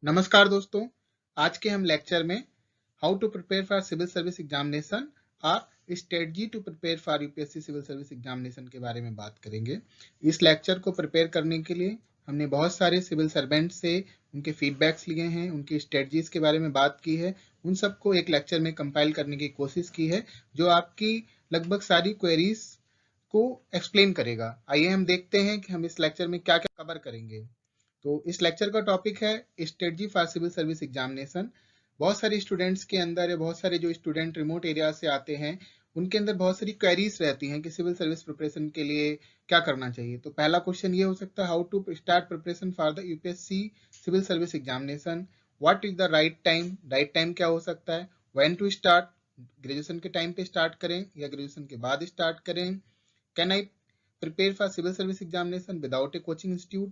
नमस्कार दोस्तों, आज के हम लेक्चर में how to prepare for civil service examination और strategy to prepare for UPSC civil service examination के बारे में बात करेंगे। इस लेक्चर को प्रिपेयर करने के लिए हमने बहुत सारे सिविल सर्वेंट से उनके फीडबैक्स लिए हैं, उनकी स्ट्रेटजीज के बारे में बात की है, उन सबको एक लेक्चर में कंपाइल करने की कोशिश की है जो आपकी लगभग सारी क्वेरीज को एक्सप्लेन करेगा। आइए हम देखते हैं कि हम इस लेक्चर में क्या क्या कवर करेंगे। तो इस लेक्चर का टॉपिक है strategy for civil service examination. बहुत सारे स्टूडेंट्स के अंदर या बहुत सारे जो स्टूडेंट रिमोट एरिया से आते हैं उनके अंदर बहुत सारी क्वेरीज रहती हैं कि सिविल सर्विस प्रिपरेशन के लिए क्या करना चाहिए। तो पहला क्वेश्चन ये हो सकता है, how to start preparation for the UPSC civil service examination, what is the right time. Right time क्या हो सकता है, व्हेन टू स्टार्ट, ग्रेजुएशन के टाइम पे स्टार्ट करें या ग्रेजुएशन के बाद स्टार्ट करें, can I prepare for civil service examination without a coaching institute,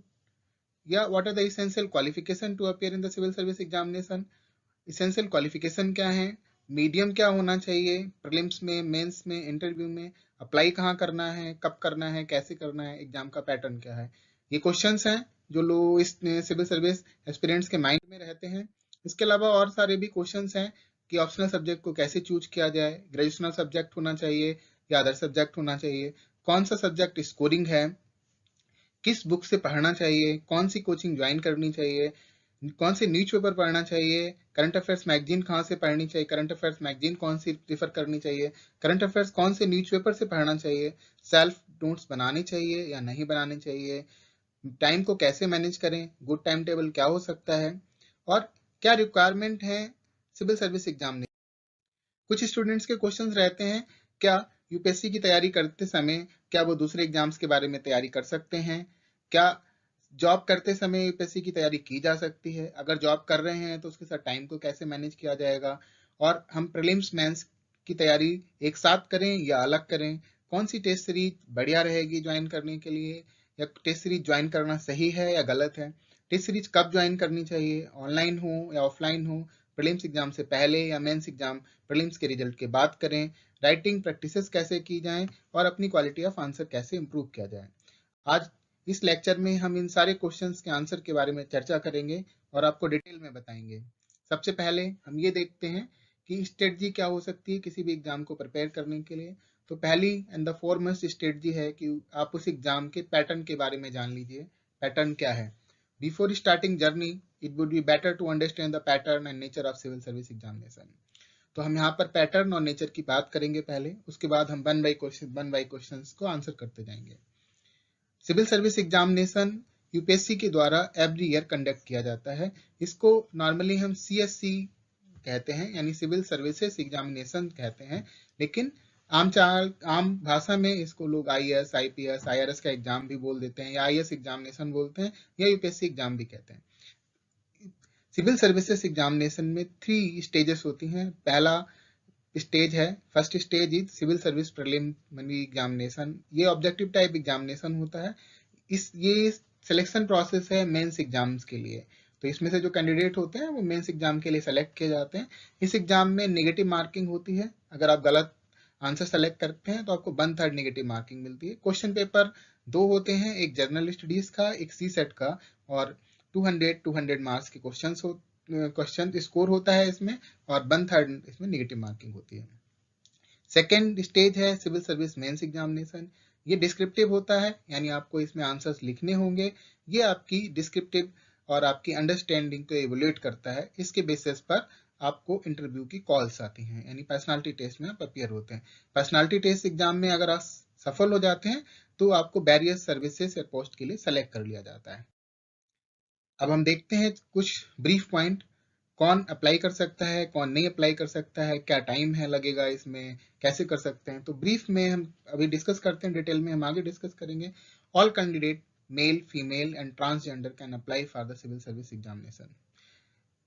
या what are the essential qualification to appear in the civil service examination. Essential qualification क्या है, मीडियम क्या होना चाहिए, प्रीलिम्स में, मेंस में, इंटरव्यू में, अप्लाई कहाँ करना है, कब करना है, कैसे करना है, एग्जाम का पैटर्न क्या है। ये क्वेश्चंस हैं जो लोग इस सिविल सर्विस एस्पिरेंट्स के माइंड में रहते हैं। इसके अलावा और सारे भी क्वेश्चंस हैं कि ऑप्शनल सब्जेक्ट को कैसे चूज किया जाए, ग्रेजुएशनल सब्जेक्ट होना चाहिए या अदर सब्जेक्ट होना चाहिए, कौन सा सब्जेक्ट स्कोरिंग है, किस बुक से पढ़ना चाहिए, कौन सी कोचिंग ज्वाइन करनी चाहिए, कौन से न्यूज़पेपर पढ़ना चाहिए, करंट अफेयर्स मैगजीन कहाँ से पढ़नी चाहिए, करंट अफेयर्स मैगजीन कौन सी प्रीफर करनी चाहिए, करंट अफेयर्स कौन से न्यूज़पेपर से पढ़ना चाहिए, सेल्फ नोट्स बनाने चाहिए या नहीं बनाने चाहिए, टाइम को कैसे मैनेज करें, गुड टाइम टेबल क्या हो सकता है, और क्या रिक्वायरमेंट है सिविल सर्विस एग्जाम में। कुछ स्टूडेंट्स के क्वेश्चंस रहते हैं, क्या यूपीएससी की तैयारी करते समय क्या वो दूसरे एग्जाम्स के बारे में तैयारी कर सकते हैं, क्या जॉब करते समय यूपीएससी की तैयारी की जा सकती है, अगर जॉब कर रहे हैं तो उसके साथ टाइम को कैसे मैनेज किया जाएगा, और हम प्रीलिम्स मेंस की तैयारी एक साथ करें या अलग करें, कौन सी टेस्ट सीरीज बढ़िया रहेगी ज्वाइन करने के लिए, या टेस्ट सीरीज ज्वाइन करना सही है या गलत है, टेस्ट सीरीज कब ज्वाइन करनी चाहिए, ऑनलाइन हो या ऑफलाइन हो, प्रीलिम्स एग्जाम से पहले या मेंस एग्जाम प्रीलिम्स के रिजल्ट के बाद करें, राइटिंग प्रैक्टिसेस कैसे की जाएं और अपनी क्वालिटी ऑफ आंसर कैसे इंप्रूव किया जाए। आज इस लेक्चर में हम इन सारे क्वेश्चंस के आंसर के बारे में चर्चा करेंगे और आपको डिटेल में बताएंगे। सबसे पहले हम ये देखते हैं कि स्ट्रेटजी क्या हो सकती है किसी भी एग्जाम को प्रिपेयर करने के लिए। तो पहली एंड द फॉरमोस्ट स्ट्रेटजी है कि आप उस एग्जाम के पैटर्न के बारे में जान लीजिए। पैटर्न क्या है, before starting journey it would be better to understand the pattern and nature of civil service examination. तो हम यहाँ पर पैटर्न और नेचर की बात करेंगे पहले, उसके बाद हम वन बाई क्वेश्चन को आंसर करते जाएंगे। सिविल सर्विस एग्जामिनेशन यूपीएससी के द्वारा एवरी ईयर कंडक्ट किया जाता है। इसको नॉर्मली हम सीएससी कहते हैं, यानी सिविल सर्विसेज एग्जामिनेशन कहते हैं, लेकिन आम भाषा में इसको लोग आईएएस, आईपीएस, आईआरएस का एग्जाम भी बोल देते हैं, या आईएएस एग्जामिनेशन बोलते हैं, या यूपीएससी एग्जाम भी कहते हैं। सिविल सर्विसेज एग्जामिनेशन में 3 स्टेजेस होती हैं। पहला स्टेज है, first stage is civil service preliminary examination. ये ऑब्जेक्टिव टाइप एग्जामिनेशन होता है। ये सिलेक्शन प्रोसेस है मेंस एग्जाम्स के लिए। तो इसमें से जो कैंडिडेट होते हैं वो मेंस एग्जाम के लिए सेलेक्ट किए जाते हैं। इस एग्जाम में नेगेटिव मार्किंग होती है। अगर आप गलत आंसर सेलेक्ट करते हैं तो आपको 1/3 नेगेटिव मार्किंग मिलती है। क्वेश्चन पेपर 2 होते हैं, एक जनरल स्टडीज का, एक सी सेट का, और 200 मार्क्स के क्वेश्चन स्कोर होता है इसमें, और 1/3 इसमें नेगेटिव मार्किंग होती है। सेकेंड स्टेज है सिविल सर्विस मेंस एग्जामिनेशन। ये डिस्क्रिप्टिव होता है, यानी आपको इसमें आंसर्स लिखने होंगे। ये आपकी डिस्क्रिप्टिव और आपकी अंडरस्टैंडिंग को एवोल्यूएट करता है। इसके बेसिस पर आपको इंटरव्यू की कॉल्स आती हैं, यानी पर्सनालिटी टेस्ट में आप अपियर होते हैं। पर्सनालिटी टेस्ट एग्जाम में अगर आप सफल हो जाते हैं तो आपको बैरियर सर्विसेज या पोस्ट के लिए सेलेक्ट कर लिया जाता है। अब हम देखते हैं कुछ ब्रीफ पॉइंट, कौन अप्लाई कर सकता है, कौन नहीं अप्लाई कर सकता है, क्या टाइम है लगेगा इसमें, कैसे कर सकते हैं। तो ब्रीफ में हम अभी डिस्कस करते हैं, डिटेल में हम आगे डिस्कस करेंगे। All candidate male, female and transgender can apply for the civil service examination.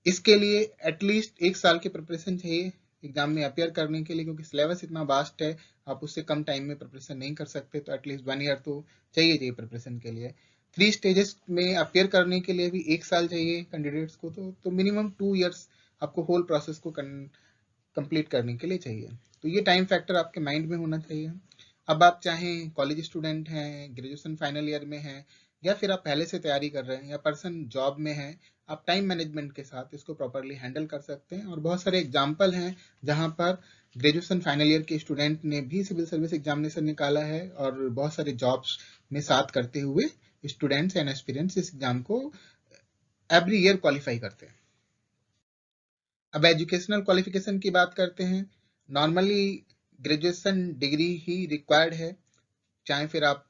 इसके लिए एटलीस्ट 1 साल की प्रिपरेशन चाहिए एग्जाम में अपियर करने के लिए, क्योंकि सिलेबस इतना वास्ट है, आप उससे कम टाइम में प्रिपरेशन नहीं कर सकते। तो एटलीस्ट 1 ईयर तो चाहिए प्रिपरेशन के लिए। 3 स्टेजेस में अपियर करने के लिए भी 1 साल चाहिए कैंडिडेट्स को, तो मिनिमम 2 ईयर्स आपको होल प्रोसेस को कंप्लीट करने के लिए चाहिए। तो ये टाइम फैक्टर आपके माइंड में होना चाहिए। अब आप चाहें कॉलेज स्टूडेंट हैं, ग्रेजुएशन फाइनल ईयर में हैं, या फिर आप पहले से तैयारी कर रहे हैं, या पर्सन जॉब में है, आप टाइम मैनेजमेंट के साथ इसको प्रॉपरली हैंडल कर सकते हैं। और बहुत सारे एग्जाम्पल हैं जहाँ पर ग्रेजुएशन फाइनल ईयर के स्टूडेंट ने भी सिविल सर्विस एग्जामिनेशन निकाला है और बहुत सारे जॉब्स में साथ करते हुए स्टूडेंट्स एंड एस्पिरेंट्स इस एग्जाम को एवरी ईयर क्वालिफाई करते हैं। अब एजुकेशनल क्वालिफिकेशन की बात करते हैं। नॉर्मली ग्रेजुएशन डिग्री ही रिक्वायर्ड है, चाहे फिर आप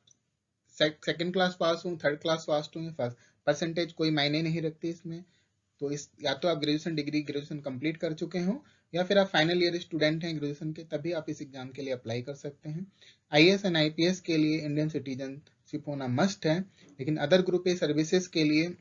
सेकंड क्लास पास हो, थर्ड क्लास पास हो या फर्स्ट, परसेंटेज कोई मायने नहीं रखती इसमें। तो इस या तो आप ग्रेजुएशन कंप्लीट कर चुके हो या फिर आप फाइनल ईयर स्टूडेंट हैं ग्रेजुएशन के, तभी आप इस एग्जाम के लिए अप्लाई कर सकते हैं। आईएएस एंड आईपीएस के लिए इंडियन सिटीजनशिप होना मस्ट है, लेकिन अदर ग्रुप ए सर्विसेज के लिए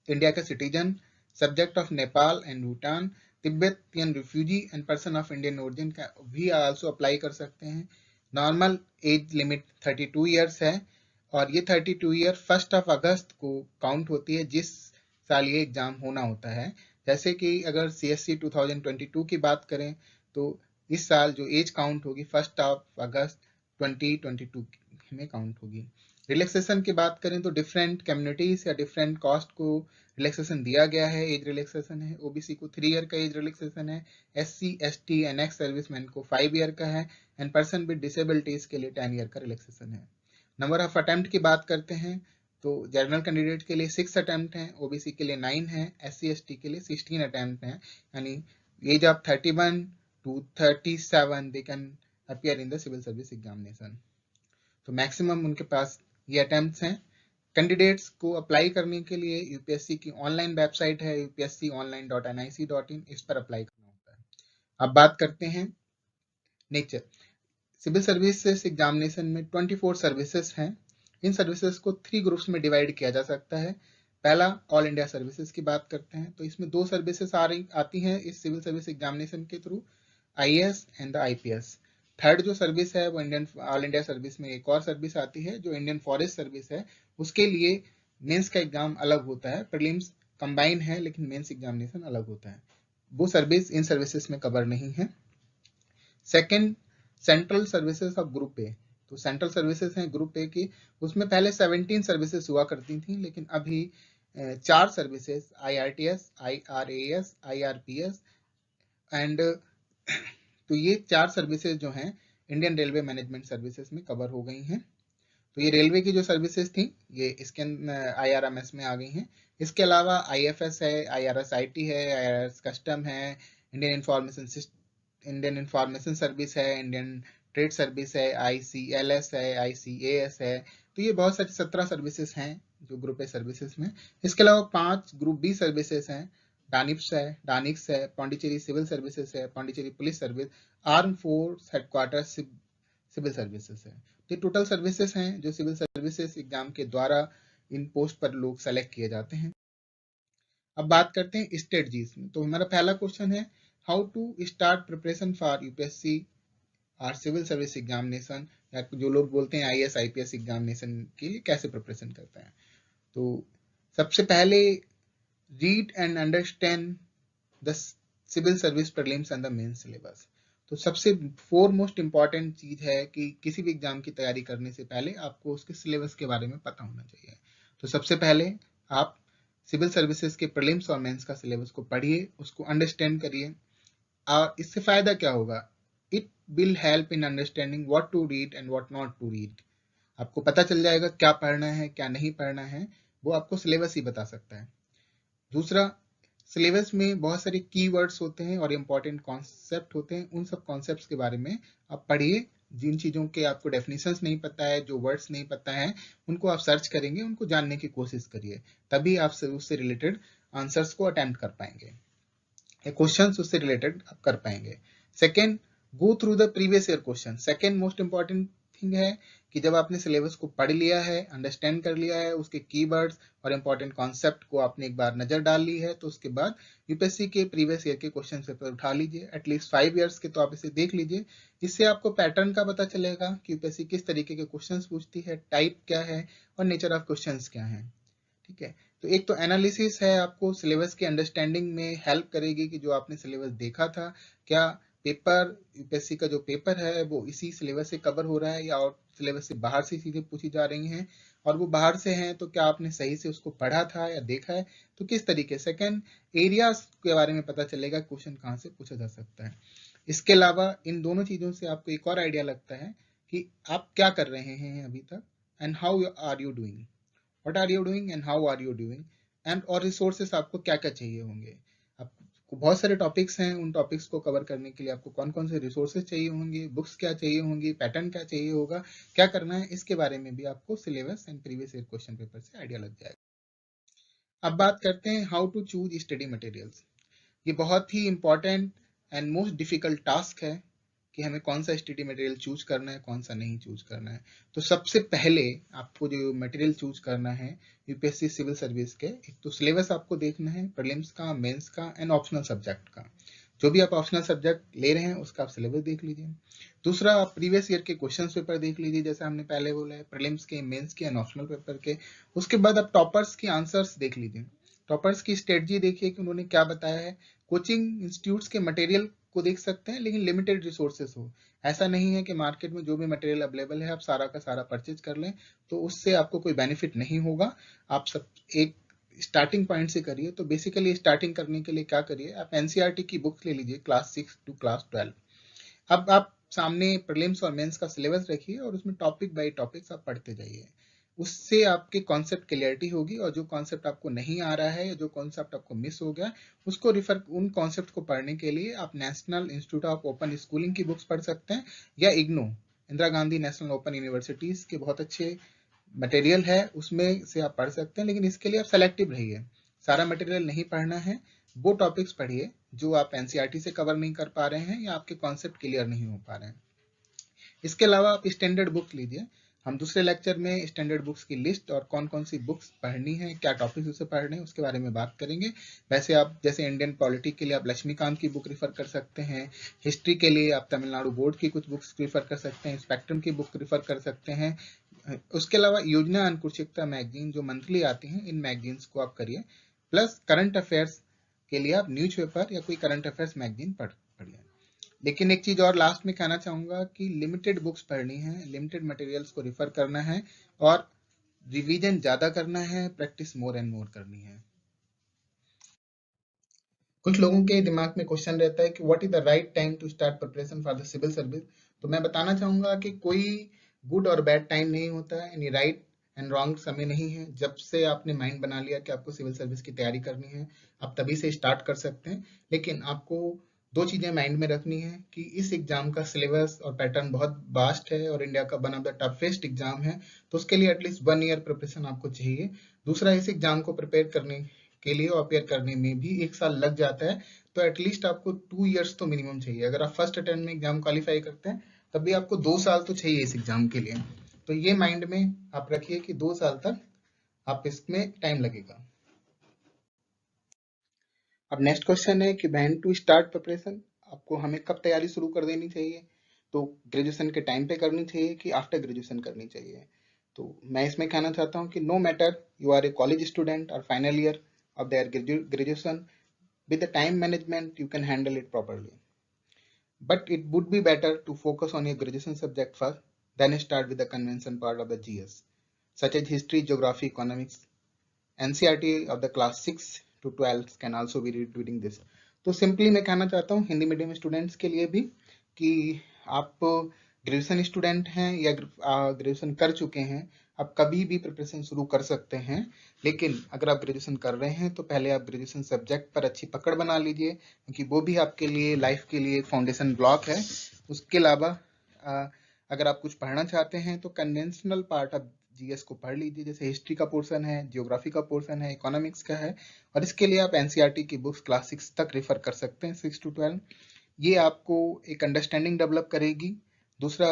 इंडिया का citizen, subject of Nepal and Bhutan, Tibetan refugee and person of Indian origin का भी आल्सो अप्लाई कर सकते हैं। नॉर्मल एज लिमिट 32 ईयर्स है और ये 32 ईयर 1 अगस्त को काउंट होती है जिस साल ये एग्जाम होना होता है। जैसे कि अगर सीएससी 2022 की बात करें तो इस साल जो एज काउंट होगी 1 अगस्त 2022 में काउंट होगी। रिलैक्सेशन की बात करें तो डिफरेंट कम्युनिटीज या डिफरेंट कास्ट को रिलैक्सेशन दिया गया है, एज रिलैक्सेशन है। ओबीसी को 3 ईयर का एज रिलैक्सेशन है, SC ST and ex serviceman को 5 ईयर का है एंड पर्सन विद डिसेबिलिटीज के लिए 10 ईयर का रिलैक्सेशन है। नंबर ऑफ अटेम्प्ट की बात करते हैं तो जनरल कैंडिडेट के लिए 6 अटेम्प्ट हैं, ओबीसी के लिए 9 है, एससी एसटी के लिए 16 अटेम्प्ट हैं। यानी age of 31 to 37 they can appear in the civil service examination. तो मैक्सिमम उनके पास ये अटेम्प्ट्स हैं। कैंडिडेट्स को अप्लाई करने के लिए यूपीएससी की ऑनलाइन वेबसाइट है upsconline.nic.in, इस पर अप्लाई करना होता है। अब बात करते हैं नेचर। सिविल सर्विसेज एग्जामिनेशन में 24 सर्विसेज हैं। इन सर्विसेज को 3 ग्रुप्स में डिवाइड किया जा सकता है। पहला ऑल इंडिया सर्विसेज की बात करते हैं तो इसमें 2 सर्विसेज आती हैं इस सिविल सर्विस एग्जामिनेशन के through, IAS and the IPS. Third जो सर्विस है वो इंडियन ऑल इंडिया सर्विस में एक और सर्विस आती है जो इंडियन फॉरेस्ट सर्विस है। उसके लिए मेंस का एग्जाम अलग होता है, प्रीलिम्स कंबाइन है लेकिन मेंस एग्जामिनेशन अलग होता है। वो सर्विस इन सर्विसेज में कवर नहीं है। Second, central services of group A. तो सेंट्रल सर्विसेज हैं ग्रुप ए की, उसमें पहले 17 सर्विसेज हुआ करती थी लेकिन अभी 4 services IRTS, IRAS, IRPS and तो ये 4 सर्विसेज जो हैं इंडियन रेलवे मैनेजमेंट सर्विसेज में कवर हो गई हैं। तो ये रेलवे की जो सर्विसेज थी ये इसके आईआरएमएस में आ गई हैं। इसके अलावा आईएफएस है, आईआरएसआईटी है, आईआरएस कस्टम है, इंडियन इंफॉर्मेशन सर्विस है, इंडियन ट्रेड सर्विस है, आईसीएलएस है, आईसीएएस है। तो ये बहुत सारी 17 सर्विसेज हैं जो ग्रुप ए सर्विसेज में। इसके अलावा 5 ग्रुप बी सर्विसेज हैं, डानिक्स है, पांडिचेरी सिविल सर्विसेज है, Pondicherry police service, arm force headquarter civil services है। ये टोटल सर्विसेज हैं जो सिविल सर्विसेज एग्जाम के द्वारा इन पोस्ट पर लोग सेलेक्ट किए जाते हैं। अब बात करते हैं स्ट्रेटजीज में। तो हमारा पहला क्वेश्चन है how to start preparation for UPSC और सिविल सर्विस एग्जामिनेशन, या जो लोग बोलते हैं आईएएस आईपीएस एग्जामिनेशन के लिए कैसे प्रिपरेशन करते हैं। तो सबसे पहले read and understand the civil service prelims and the main syllabus. तो सबसे फोरमोस्ट इंपॉर्टेंट चीज है कि किसी भी एग्जाम की तैयारी करने से पहले आपको उसके सिलेबस के बारे में पता होना चाहिए। तो सबसे पहले आप सिविल सर्विसेज के प्रीलिम्स और मेंस का सिलेबस को पढ़िए, उसको अंडरस्टैंड करिए। और इससे फायदा क्या होगा, it will help in understanding what to read and what not to read. आपको पता चल जाएगा क्या पढ़ना है क्या नहीं पढ़ना है, वो आपको सिलेबस ही बता सकता है। दूसरा, सिलेबस में बहुत सारे कीवर्ड्स होते हैं और इंपॉर्टेंट कॉन्सेप्ट होते हैं, उन सब कॉन्सेप्ट्स के बारे में आप पढ़िए। जिन चीज़ों के आपको डेफिनेशंस नहीं पता है, जो वर्ड्स नहीं पता है, उनको आप सर्च करेंगे, उनको जानने की कोशिश करिए, तभी आप उससे रिलेटेड आंसर्स को अटेम्प्ट कर पाएंगे, क्वेश्चंस उससे रिलेटेड आप कर पाएंगे। Second, go through the previous year question. Second most important thing है कि जब आपने सिलेबस को पढ़ लिया है, अंडरस्टैंड कर लिया है, उसके कीवर्ड्स और इंपॉर्टेंट कॉन्सेप्ट को आपने एक बार नजर डाल ली है, तो उसके बाद यूपीएससी के प्रीवियस ईयर के क्वेश्चन पेपर उठा लीजिए, एटलीस्ट 5 ईयर्स के, तो आप इसे देख लीजिए। इससे आपको पैटर्न का पता चलेगा कि यूपीएससी किस तरीके के क्वेश्चन पूछती है, टाइप क्या है और नेचर ऑफ क्वेश्चन क्या है। ठीक है, तो एक तो एनालिसिस है, आपको सिलेबस की अंडरस्टैंडिंग में हेल्प करेगी कि जो आपने सिलेबस देखा था, क्या पेपर यूपीएससी का जो पेपर है वो इसी सिलेबस से कवर हो रहा है या और सिलेबस से बाहर से चीजें पूछी जा रही हैं। और वो बाहर से हैं तो क्या आपने सही से उसको पढ़ा था या देखा है, तो किस तरीके। सेकंड, एरियाज के बारे में पता चलेगा क्वेश्चन कहाँ से पूछा जा सकता है। इसके अलावा इन दोनों चीजों से आपको एक और आइडिया लगता है कि आप क्या कर रहे हैं अभी तक, and how are you doing, what are you doing and how are you doing, and और रिसोर्सेस आपको क्या क्या चाहिए होंगे। आपको बहुत सारे टॉपिक्स हैं, उन टॉपिक्स को कवर करने के लिए आपको कौन कौन से रिसोर्सेज चाहिए होंगे, बुक्स क्या चाहिए होंगी, पैटर्न क्या चाहिए होगा, क्या करना है, इसके बारे में भी आपको syllabus and previous year question paper से आइडिया लग जाएगा। अब बात करते हैं how to choose study materials. ये बहुत ही important and most difficult task है कि हमें कौन सा स्टडी मटेरियल चूज करना है, कौन सा नहीं चूज करना है। तो सबसे पहले आपको जो मटेरियल चूज करना है यूपीएससी सिविल सर्विस के, एक तो सिलेबस आपको देखना है, प्रीलिम्स का, मेंस का एंड ऑप्शनल सब्जेक्ट का। जो भी आप ऑप्शनल सब्जेक्ट ले रहे हैं उसका आप सिलेबस देख लीजिए। दूसरा, आप प्रीवियस ईयर के क्वेश्चन पेपर देख लीजिए, जैसे हमने पहले बोला है, प्रीलिम्स के, मेंस के एंड ऑप्शनल पेपर के। उसके बाद आप टॉपर्स की आंसर्स देख लीजिए, टॉपर्स की स्ट्रेटजी देखिए कि उन्होंने क्या बताया है। कोचिंग इंस्टीट्यूट्स के मटेरियल को देख सकते हैं, लेकिन लिमिटेड रिसोर्सेस हो। ऐसा नहीं है कि मार्केट में जो भी मटेरियल अवेलेबल है आप सारा का सारा परचेज कर लें, तो उससे आपको कोई बेनिफिट नहीं होगा। आप सब एक स्टार्टिंग पॉइंट से करिए। तो बेसिकली स्टार्टिंग करने के लिए क्या करिए, आप एनसीईआरटी की बुक्स ले लीजिए क्लास 6 टू क्लास 12। अब आप सामने प्रीलिम्स और मेंस का सिलेबस रखिए और उसमें टॉपिक बाय टॉपिक्स आप पढ़ते जाइए। उससे आपके कॉन्सेप्ट क्लियरिटी होगी, और जो कॉन्सेप्ट आपको नहीं आ रहा है या जो कॉन्सेप्ट आपको मिस हो गया, उसको रिफर, उन कॉन्सेप्ट को पढ़ने के लिए आप national institute of open schooling की बुक्स पढ़ सकते हैं, या IGNOU, Indira Gandhi national open universities के बहुत अच्छे मटेरियल है, उसमें से आप पढ़ सकते हैं। लेकिन इसके लिए आप सेलेक्टिव रहिए, सारा मटेरियल नहीं पढ़ना है। वो टॉपिक्स पढ़िए जो आप एनसीईआरटी से कवर नहीं कर पा रहे हैं या आपके कॉन्सेप्ट क्लियर नहीं हो पा रहे हैं। इसके अलावा आप स्टैंडर्ड बुक्स लीजिए। हम दूसरे लेक्चर में स्टैंडर्ड बुक्स की लिस्ट और कौन कौन सी बुक्स पढ़नी है, क्या टॉपिक्स उसे पढ़ने हैं, उसके बारे में बात करेंगे। वैसे आप जैसे इंडियन पॉलिटी के लिए आप लक्ष्मीकांत की बुक रिफर कर सकते हैं, हिस्ट्री के लिए आप तमिलनाडु बोर्ड की कुछ बुक्स रिफर कर सकते हैं, स्पेक्ट्रम की बुक रिफर कर सकते हैं। उसके अलावा योजना अनुकुचिकता मैगजीन जो मंथली आती हैं, इन मैगजीन्स को आप करिए। प्लस करंट अफेयर्स के लिए आप न्यूज़पेपर या कोई करंट अफेयर्स मैगजीन पढ़िए। लेकिन एक चीज और लास्ट में कहना चाहूंगा कि लिमिटेड बुक्स पढ़नी है, लिमिटेड मटेरियल्स को रिफर करना है, और रिवीजन ज्यादा करना है, प्रैक्टिस मोर एंड मोर करनी है। कुछ लोगों के दिमाग में क्वेश्चन रहता है कि what is the right time to start preparation for the civil service. तो मैं बताना चाहूंगा कि कोई गुड और बैड टाइम नहीं होता है, यानी राइट एंड रॉन्ग समय नहीं है। जब से आपने माइंड बना लिया कि आपको सिविल सर्विस की तैयारी करनी है, आप तभी से स्टार्ट कर सकते हैं। लेकिन आपको दो चीजें माइंड में रखनी है कि इस एग्जाम का सिलेबस और पैटर्न बहुत वास्ट है और इंडिया का one of the toughest exam है, तो उसके लिए एटलीस्ट 1 ईयर प्रिपरेशन आपको चाहिए। दूसरा, इस एग्जाम को प्रिपेयर करने के लिए और अपेयर करने में भी 1 साल लग जाता है, तो एटलीस्ट आपको 2 इयर्स तो मिनिमम चाहिए। अगर आप फर्स्ट अटेम्प्ट में एग्जाम क्वालिफाई करते हैं तब भी आपको 2 साल तो चाहिए इस एग्जाम के लिए। तो ये माइंड में आप रखिए कि 2 साल तक आप इसमें टाइम लगेगा। अब नेक्स्ट क्वेश्चन है कि व्हेन टू स्टार्ट प्रिपरेशन, आपको हमें कब तैयारी शुरू कर देनी चाहिए। तो ग्रेजुएशन के टाइम पे करनी चाहिए कि आफ्टर ग्रेजुएशन करनी चाहिए। तो मैं इसमें कहना चाहता हूँ कि no matter you are a college student और final year of their graduation, with the time management you can handle it properly, but it would be better to focus on your graduation subject first, then start with the convention part of the GS such as history, geography, economics. NCERT of the class 6 to 12 can also be reading this. तो simply मैं कहना चाहता हूँ Hindi medium students के लिए भी कि आप ग्रेजुएशन स्टूडेंट हैं या ग्रेजुएशन कर चुके हैं, आप कभी भी प्रिपरेशन शुरू कर सकते हैं। लेकिन अगर आप ग्रेजुएशन कर रहे हैं तो पहले आप ग्रेजुएशन सब्जेक्ट पर अच्छी पकड़ बना लीजिए, क्योंकि वो भी आपके लिए लाइफ के लिए फाउंडेशन ब्लॉक है। उसके अलावा अगर आप कुछ पढ़ना चाहते हैं तो कन्वेंशनल पार्ट ऑफ जीएस को पढ़ लीजिए, जैसे हिस्ट्री का पोर्शन है, जियोग्राफी का पोर्शन है, इकोनॉमिक्स का है, और इसके लिए आप एनसीईआरटी की बुक्स क्लास 6 तक रेफर कर सकते हैं, 6 to 12। ये आपको एक अंडरस्टैंडिंग डेवलप करेगी। दूसरा,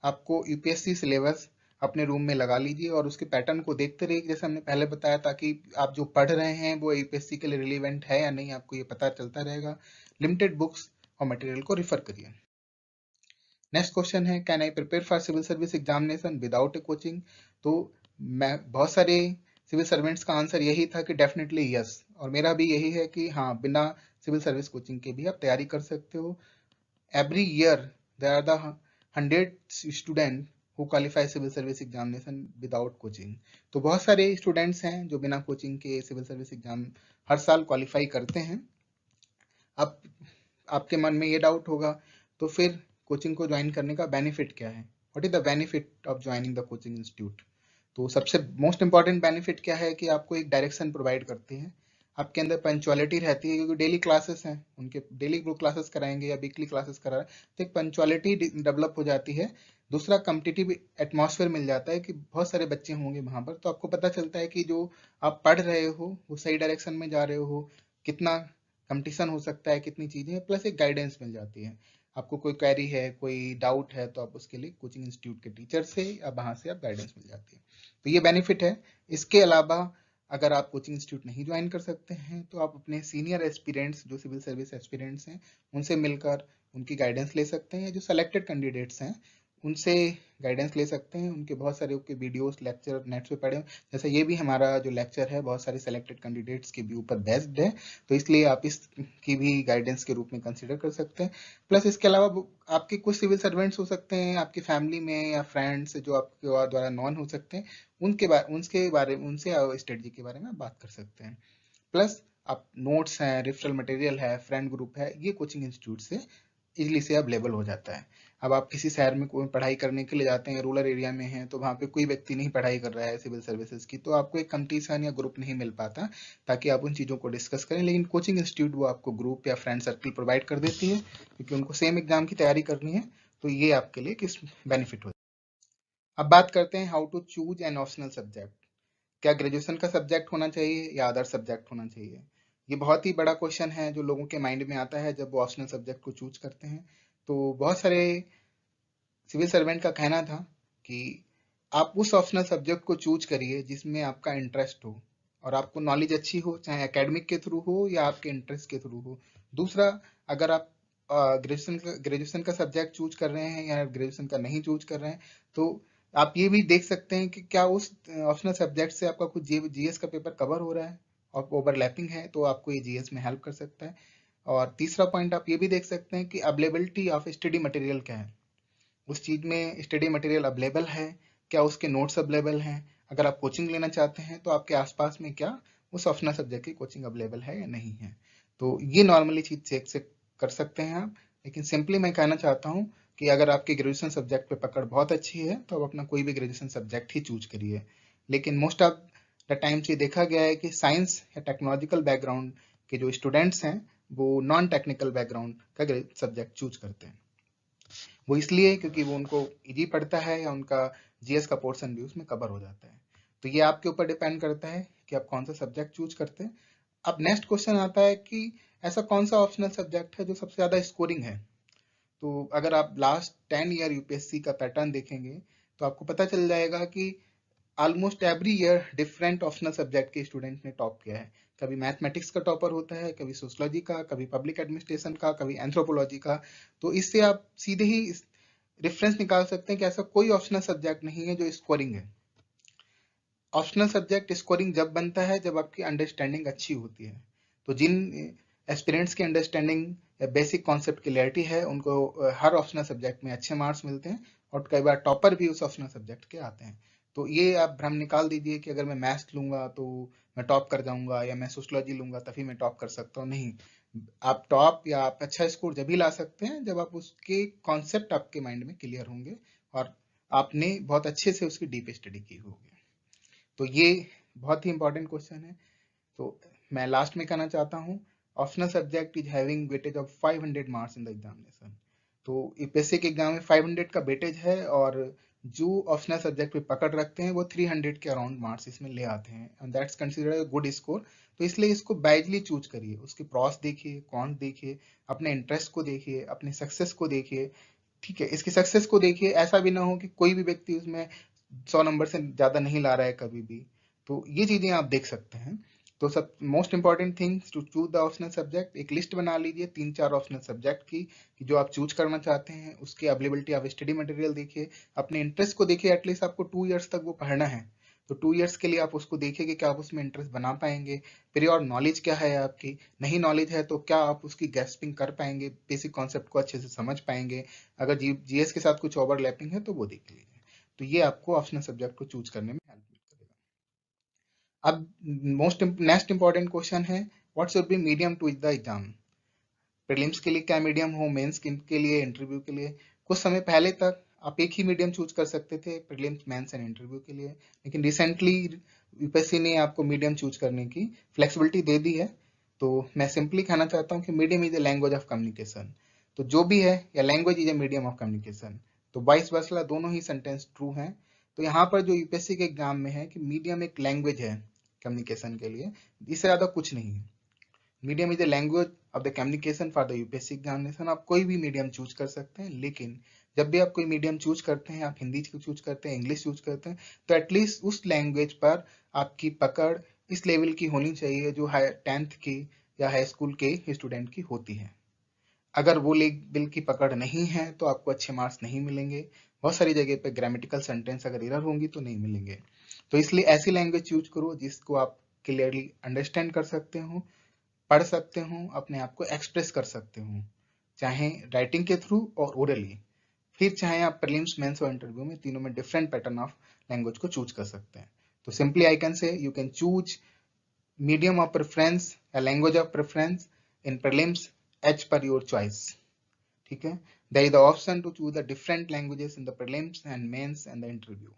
आपको यूपीएससी सिलेबस अपने रूम में लगा लीजिए और उसके पैटर्न को देखते रहिए, जैसे हमने पहले बताया, ताकि आप जो पढ़ रहे हैं वो यूपीएससी के लिए रिलेवेंट है या नहीं, आपको ये पता चलता रहेगा। लिमिटेड बुक्स और मटेरियल को रिफर करिए। नेक्स्ट क्वेश्चन है, can I prepare for civil service examination without a coaching. तो मैं बहुत सारे सिविल सर्वेंट्स का आंसर यही था कि डेफिनेटली यस, और मेरा भी यही है कि हाँ, बिना सिविल सर्विस कोचिंग के भी आप तैयारी कर सकते हो। Every year there are the 100 student who qualify civil service examination without coaching। तो बहुत सारे स्टूडेंट्स हैं जो बिना कोचिंग के सिविल सर्विस एग्जाम हर साल क्वालिफाई करते हैं। अब आपके मन में ये डाउट होगा तो फिर कोचिंग को ज्वाइन करने का बेनिफिट क्या है? What is the benefit of joining the coaching institute? तो सबसे मोस्ट इंपॉर्टेंट बेनिफिट क्या है कि आपको एक डायरेक्शन प्रोवाइड करती है, आपके अंदर पंचुअलिटी रहती है, क्योंकि डेली क्लासेस हैं, उनके डेली ग्रुप क्लासेस कराएंगे या वीकली क्लासेस करा रहे हैं, तो एक पंचुअलिटी डेवलप हो जाती है। दूसरा, कम्पिटिटिव एटमॉस्फेयर मिल जाता है कि बहुत सारे बच्चे होंगे वहां पर, तो आपको पता चलता है कि जो आप पढ़ रहे हो वो सही डायरेक्शन में जा रहे हो, कितना कंपटीशन हो सकता है, कितनी चीजें, प्लस एक गाइडेंस मिल जाती है। आपको कोई क्वेरी है, कोई डाउट है, तो आप उसके लिए कोचिंग इंस्टीट्यूट के टीचर से या वहां से आप गाइडेंस मिल जाती है। तो ये बेनिफिट है। इसके अलावा अगर आप कोचिंग इंस्टीट्यूट नहीं ज्वाइन कर सकते हैं तो आप अपने सीनियर एस्पिरेंट्स जो सिविल सर्विस एस्पिरेंट्स हैं उनसे मिलकर उनकी गाइडेंस ले सकते हैं। जो सेलेक्टेड कैंडिडेट्स हैं उनसे गाइडेंस ले सकते हैं, उनके बहुत सारे वीडियोस लेक्चर नेट पे पढ़े, जैसे ये भी हमारा जो लेक्चर है बहुत सारे सेलेक्टेड कैंडिडेट्स के व्यू पर बेस्ड है, तो इसलिए आप इसकी भी गाइडेंस के रूप में कंसिडर कर सकते हैं। प्लस इसके अलावा आपके कुछ सिविल सर्वेंट्स हो सकते हैं आपकी फैमिली में या फ्रेंड्स जो आपके द्वारा नॉन हो सकते हैं, उनके बारे में उनसे स्ट्रेटजी के बारे में बात कर सकते हैं। प्लस आप नोट्स हैं, रेफरल मटेरियल है, फ्रेंड ग्रुप है, ये कोचिंग इंस्टीट्यूट से इजीली से अवेलेबल हो जाता है। अब आप किसी शहर में कोई पढ़ाई करने के लिए जाते हैं, रूरल एरिया में हैं, तो वहाँ पे कोई व्यक्ति नहीं पढ़ाई कर रहा है सिविल सर्विसेज की, तो आपको एक कंपटीशन या ग्रुप नहीं मिल पाता ताकि आप उन चीज़ों को डिस्कस करें। लेकिन कोचिंग इंस्टीट्यूट वो आपको ग्रुप या फ्रेंड सर्कल प्रोवाइड कर देती है, क्योंकि उनको सेम एग्जाम की तैयारी करनी है, तो ये आपके लिए किस बेनिफिट हो। अब बात करते हैं how to choose an optional subject. क्या ग्रेजुएशन का सब्जेक्ट होना चाहिए या अदर सब्जेक्ट होना चाहिए? ये बहुत ही बड़ा क्वेश्चन है जो लोगों के माइंड में आता है जब वो ऑप्शनल सब्जेक्ट को चूज करते हैं। तो बहुत सारे सिविल सर्वेंट का कहना था कि आप उस ऑप्शनल सब्जेक्ट को चूज करिए जिसमें आपका इंटरेस्ट हो और आपको नॉलेज अच्छी हो, चाहे एकेडमिक के थ्रू हो या आपके इंटरेस्ट के थ्रू हो। दूसरा, अगर आप ग्रेजुएशन का सब्जेक्ट चूज कर रहे हैं या ग्रेजुएशन का नहीं चूज कर रहे हैं, तो आप ये भी देख सकते हैं कि क्या उस ऑप्शनल सब्जेक्ट से आपका कुछ जीएस का पेपर कवर हो रहा है और ओवरलैपिंग है, तो आपको ये जीएस में हेल्प कर सकता है। और तीसरा पॉइंट आप ये भी देख सकते हैं कि अवेलेबिलिटी ऑफ स्टडी मटेरियल क्या है, उस चीज में स्टडी मटेरियल अवेलेबल है क्या, उसके नोट्स अवेलेबल हैं। अगर आप कोचिंग लेना चाहते हैं तो आपके आसपास में क्या उस ऑप्शनल सब्जेक्ट की कोचिंग अवेलेबल है या नहीं है। तो ये नॉर्मली चीज चेक से कर सकते हैं आप। लेकिन सिंपली मैं कहना चाहता हूँ कि अगर आपकी ग्रेजुएशन सब्जेक्ट पे पकड़ बहुत अच्छी है तो आप अपना कोई भी ग्रेजुएशन सब्जेक्ट ही चूज करिए। लेकिन मोस्ट ऑफ द टाइम्स ये देखा गया है कि साइंस या टेक्नोलॉजिकल बैकग्राउंड के जो स्टूडेंट्स हैं वो नॉन टेक्निकल बैकग्राउंड का सब्जेक्ट चूज करते हैं। वो इसलिए क्योंकि वो उनको इजी पड़ता है या उनका जीएस का पोर्शन भी उसमें कवर हो जाता है। तो ये आपके ऊपर डिपेंड करता है कि आप कौन सा सब्जेक्ट चूज करते हैं। अब नेक्स्ट क्वेश्चन आता है कि ऐसा कौन सा ऑप्शनल सब्जेक्ट है जो सबसे ज्यादा स्कोरिंग है। तो अगर आप लास्ट 10 ईयर यूपीएससी का पैटर्न देखेंगे तो आपको पता चल जाएगा कि almost every year different optional subject के स्टूडेंट ने टॉप किया है। कभी मैथमेटिक्स का टॉपर होता है, कभी सोशलॉजी का, कभी पब्लिक एडमिनिस्ट्रेशन का, कभी एंथ्रोपोलॉजी का। तो इससे आप सीधे ही रेफरेंस निकाल सकते हैं कि ऐसा कोई ऑप्शनल सब्जेक्ट नहीं है जो स्कोरिंग है। ऑप्शनल सब्जेक्ट स्कोरिंग जब बनता है जब आपकी अंडरस्टैंडिंग अच्छी होती है। तो जिन एस्पिरेंट्स की अंडरस्टैंडिंग या बेसिक कॉन्सेप्ट क्लियरिटी है उनको हर ऑप्शनल सब्जेक्ट में अच्छे मार्क्स मिलते हैं और कई बार टॉपर भी उस ऑप्शनल सब्जेक्ट के आते हैं। तो ये आप भ्रम निकाल दीजिए कि अगर मैं मैथ्स लूंगा तो मैं टॉप कर जाऊंगा या मैं सोशलॉजी लूंगा तभी मैं टॉप कर सकता हूँ। नहीं, आप टॉप या आप अच्छा स्कोर जब भी ला सकते हैं जब आप उसके कॉन्सेप्ट आपके माइंड में क्लियर होंगे और आपने बहुत अच्छे से उसकी डीप स्टडी की होगी। तो ये बहुत ही इंपॉर्टेंट क्वेश्चन है। तो मैं लास्ट में कहना चाहता हूँ, optional subject is having weightage of 500 marks in the examination. तो यूपीएससी के एग्जाम में 500 का वेटेज है और जो ऑप्शनल सब्जेक्ट पे पकड़ रखते हैं वो 300 के अराउंड मार्क्स इसमें ले आते हैं and that's considered a good score. तो इसलिए इसको वाइजली चूज करिए, उसके प्रॉस देखिए, कॉन्स देखिए, अपने इंटरेस्ट को देखिए, अपने सक्सेस को देखिए। ठीक है, इसकी सक्सेस को देखिए, ऐसा भी ना हो कि कोई भी व्यक्ति उसमें 100 नंबर से ज्यादा नहीं ला रहा है कभी भी। तो ये चीजें आप देख सकते हैं। तो सब most important things to choose the optional subject, एक लिस्ट बना लीजिए 3-4 ऑप्शनल सब्जेक्ट की कि जो आप चूज करना चाहते हैं, उसकी अवेलेबिलिटी ऑफ स्टडी मटेरियल देखिए, अपने इंटरेस्ट को देखिए। एटलीस्ट आपको 2 इयर्स तक वो पढ़ना है, तो 2 इयर्स के लिए आप उसको देखिए कि क्या आप उसमें इंटरेस्ट बना पाएंगे। फिर और नॉलेज क्या है आपकी, नहीं नॉलेज है तो क्या आप उसकी ग्रेस्पिंग कर पाएंगे, बेसिक कॉन्सेप्ट को अच्छे से समझ पाएंगे। अगर जीएस के साथ कुछ ओवरलैपिंग है तो वो देख लीजिए। तो ये आपको ऑप्शनल सब्जेक्ट को चूज करने में हेल्प करेगा। अब नेक्स्ट इंपॉर्टेंट क्वेश्चन है, what should be medium to the exam. Prelims के लिए क्या मीडियम हो, मेंस के लिए, इंटरव्यू के लिए। कुछ समय पहले तक आप एक ही मीडियम चूज कर सकते थे प्रीलिम्स, मेंस एंड इंटरव्यू के लिए, लेकिन रिसेंटली यूपीएससी ने आपको मीडियम चूज करने की फ्लेक्सिबिलिटी दे दी है। तो मैं सिंपली कहना चाहता हूँ कि medium is a language of communication. तो जो भी है, या language is a medium of communication, तो वाइस वर्सा दोनों ही सेंटेंस ट्रू हैं। तो यहाँ पर जो यूपीएससी के एग्जाम में है कि मीडियम एक लैंग्वेज है कम्युनिकेशन के लिए, इससे ज्यादा कुछ नहीं है। Medium is the language of the communication for the UPSC examination. आप कोई भी मीडियम चूज कर सकते हैं, लेकिन जब भी आप कोई मीडियम चूज करते हैं, आप हिंदी चूज करते हैं, इंग्लिश चूज करते हैं, तो एटलीस्ट उस लैंग्वेज पर आपकी पकड़ इस लेवल की होनी चाहिए जो 10th की या हाई स्कूल के स्टूडेंट की होती है। अगर वो लेवल की पकड़ नहीं है तो आपको अच्छे मार्क्स नहीं मिलेंगे। बहुत सारी जगह पे ग्रामेटिकल सेंटेंस अगर एरर होंगी तो नहीं मिलेंगे। तो इसलिए ऐसी लैंग्वेज चूज करो जिसको आप क्लियरली अंडरस्टैंड कर सकते हो, पढ़ सकते हो, अपने आप को एक्सप्रेस कर सकते हो, चाहे राइटिंग के थ्रू और ओरली। फिर चाहे आप प्रीलिम्स, मेंस और इंटरव्यू में तीनों में डिफरेंट पैटर्न ऑफ लैंग्वेज को चूज कर सकते हैं। तो simply I can say you can choose medium of preference या language of preference in prelims as per your choice. ठीक है, there is the option to choose the different languages in the prelims and mains and the interview.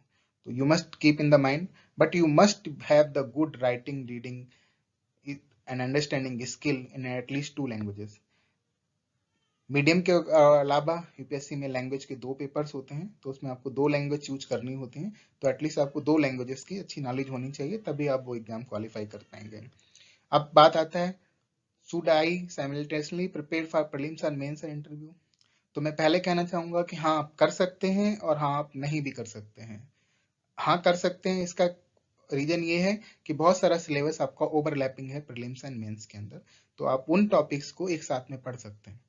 तो you must keep in the mind, but you must have the good writing, reading and understanding skill in at least 2 languages. Medium के अलावा UPSC में language के 2 papers होते हैं, तो उसमें आपको 2 लैंग्वेज चूज करनी होती हैं। तो एटलीस्ट आपको 2 लैंग्वेजेस की अच्छी नॉलेज होनी चाहिए, तभी आप वो एग्जाम क्वालिफाई कर पाएंगे। अब बात आता है, should I simultaneously prepare for prelims और मेंस और इंटरव्यू। तो मैं पहले कहना चाहूंगा कि हाँ आप कर सकते हैं और हाँ आप नहीं भी कर सकते हैं। हाँ कर सकते हैं, इसका रीजन ये है कि बहुत सारा सिलेबस आपका ओवरलैपिंग है प्रीलिम्स एंड मेंस के अंदर, तो आप उन टॉपिक्स को एक साथ में पढ़ सकते हैं।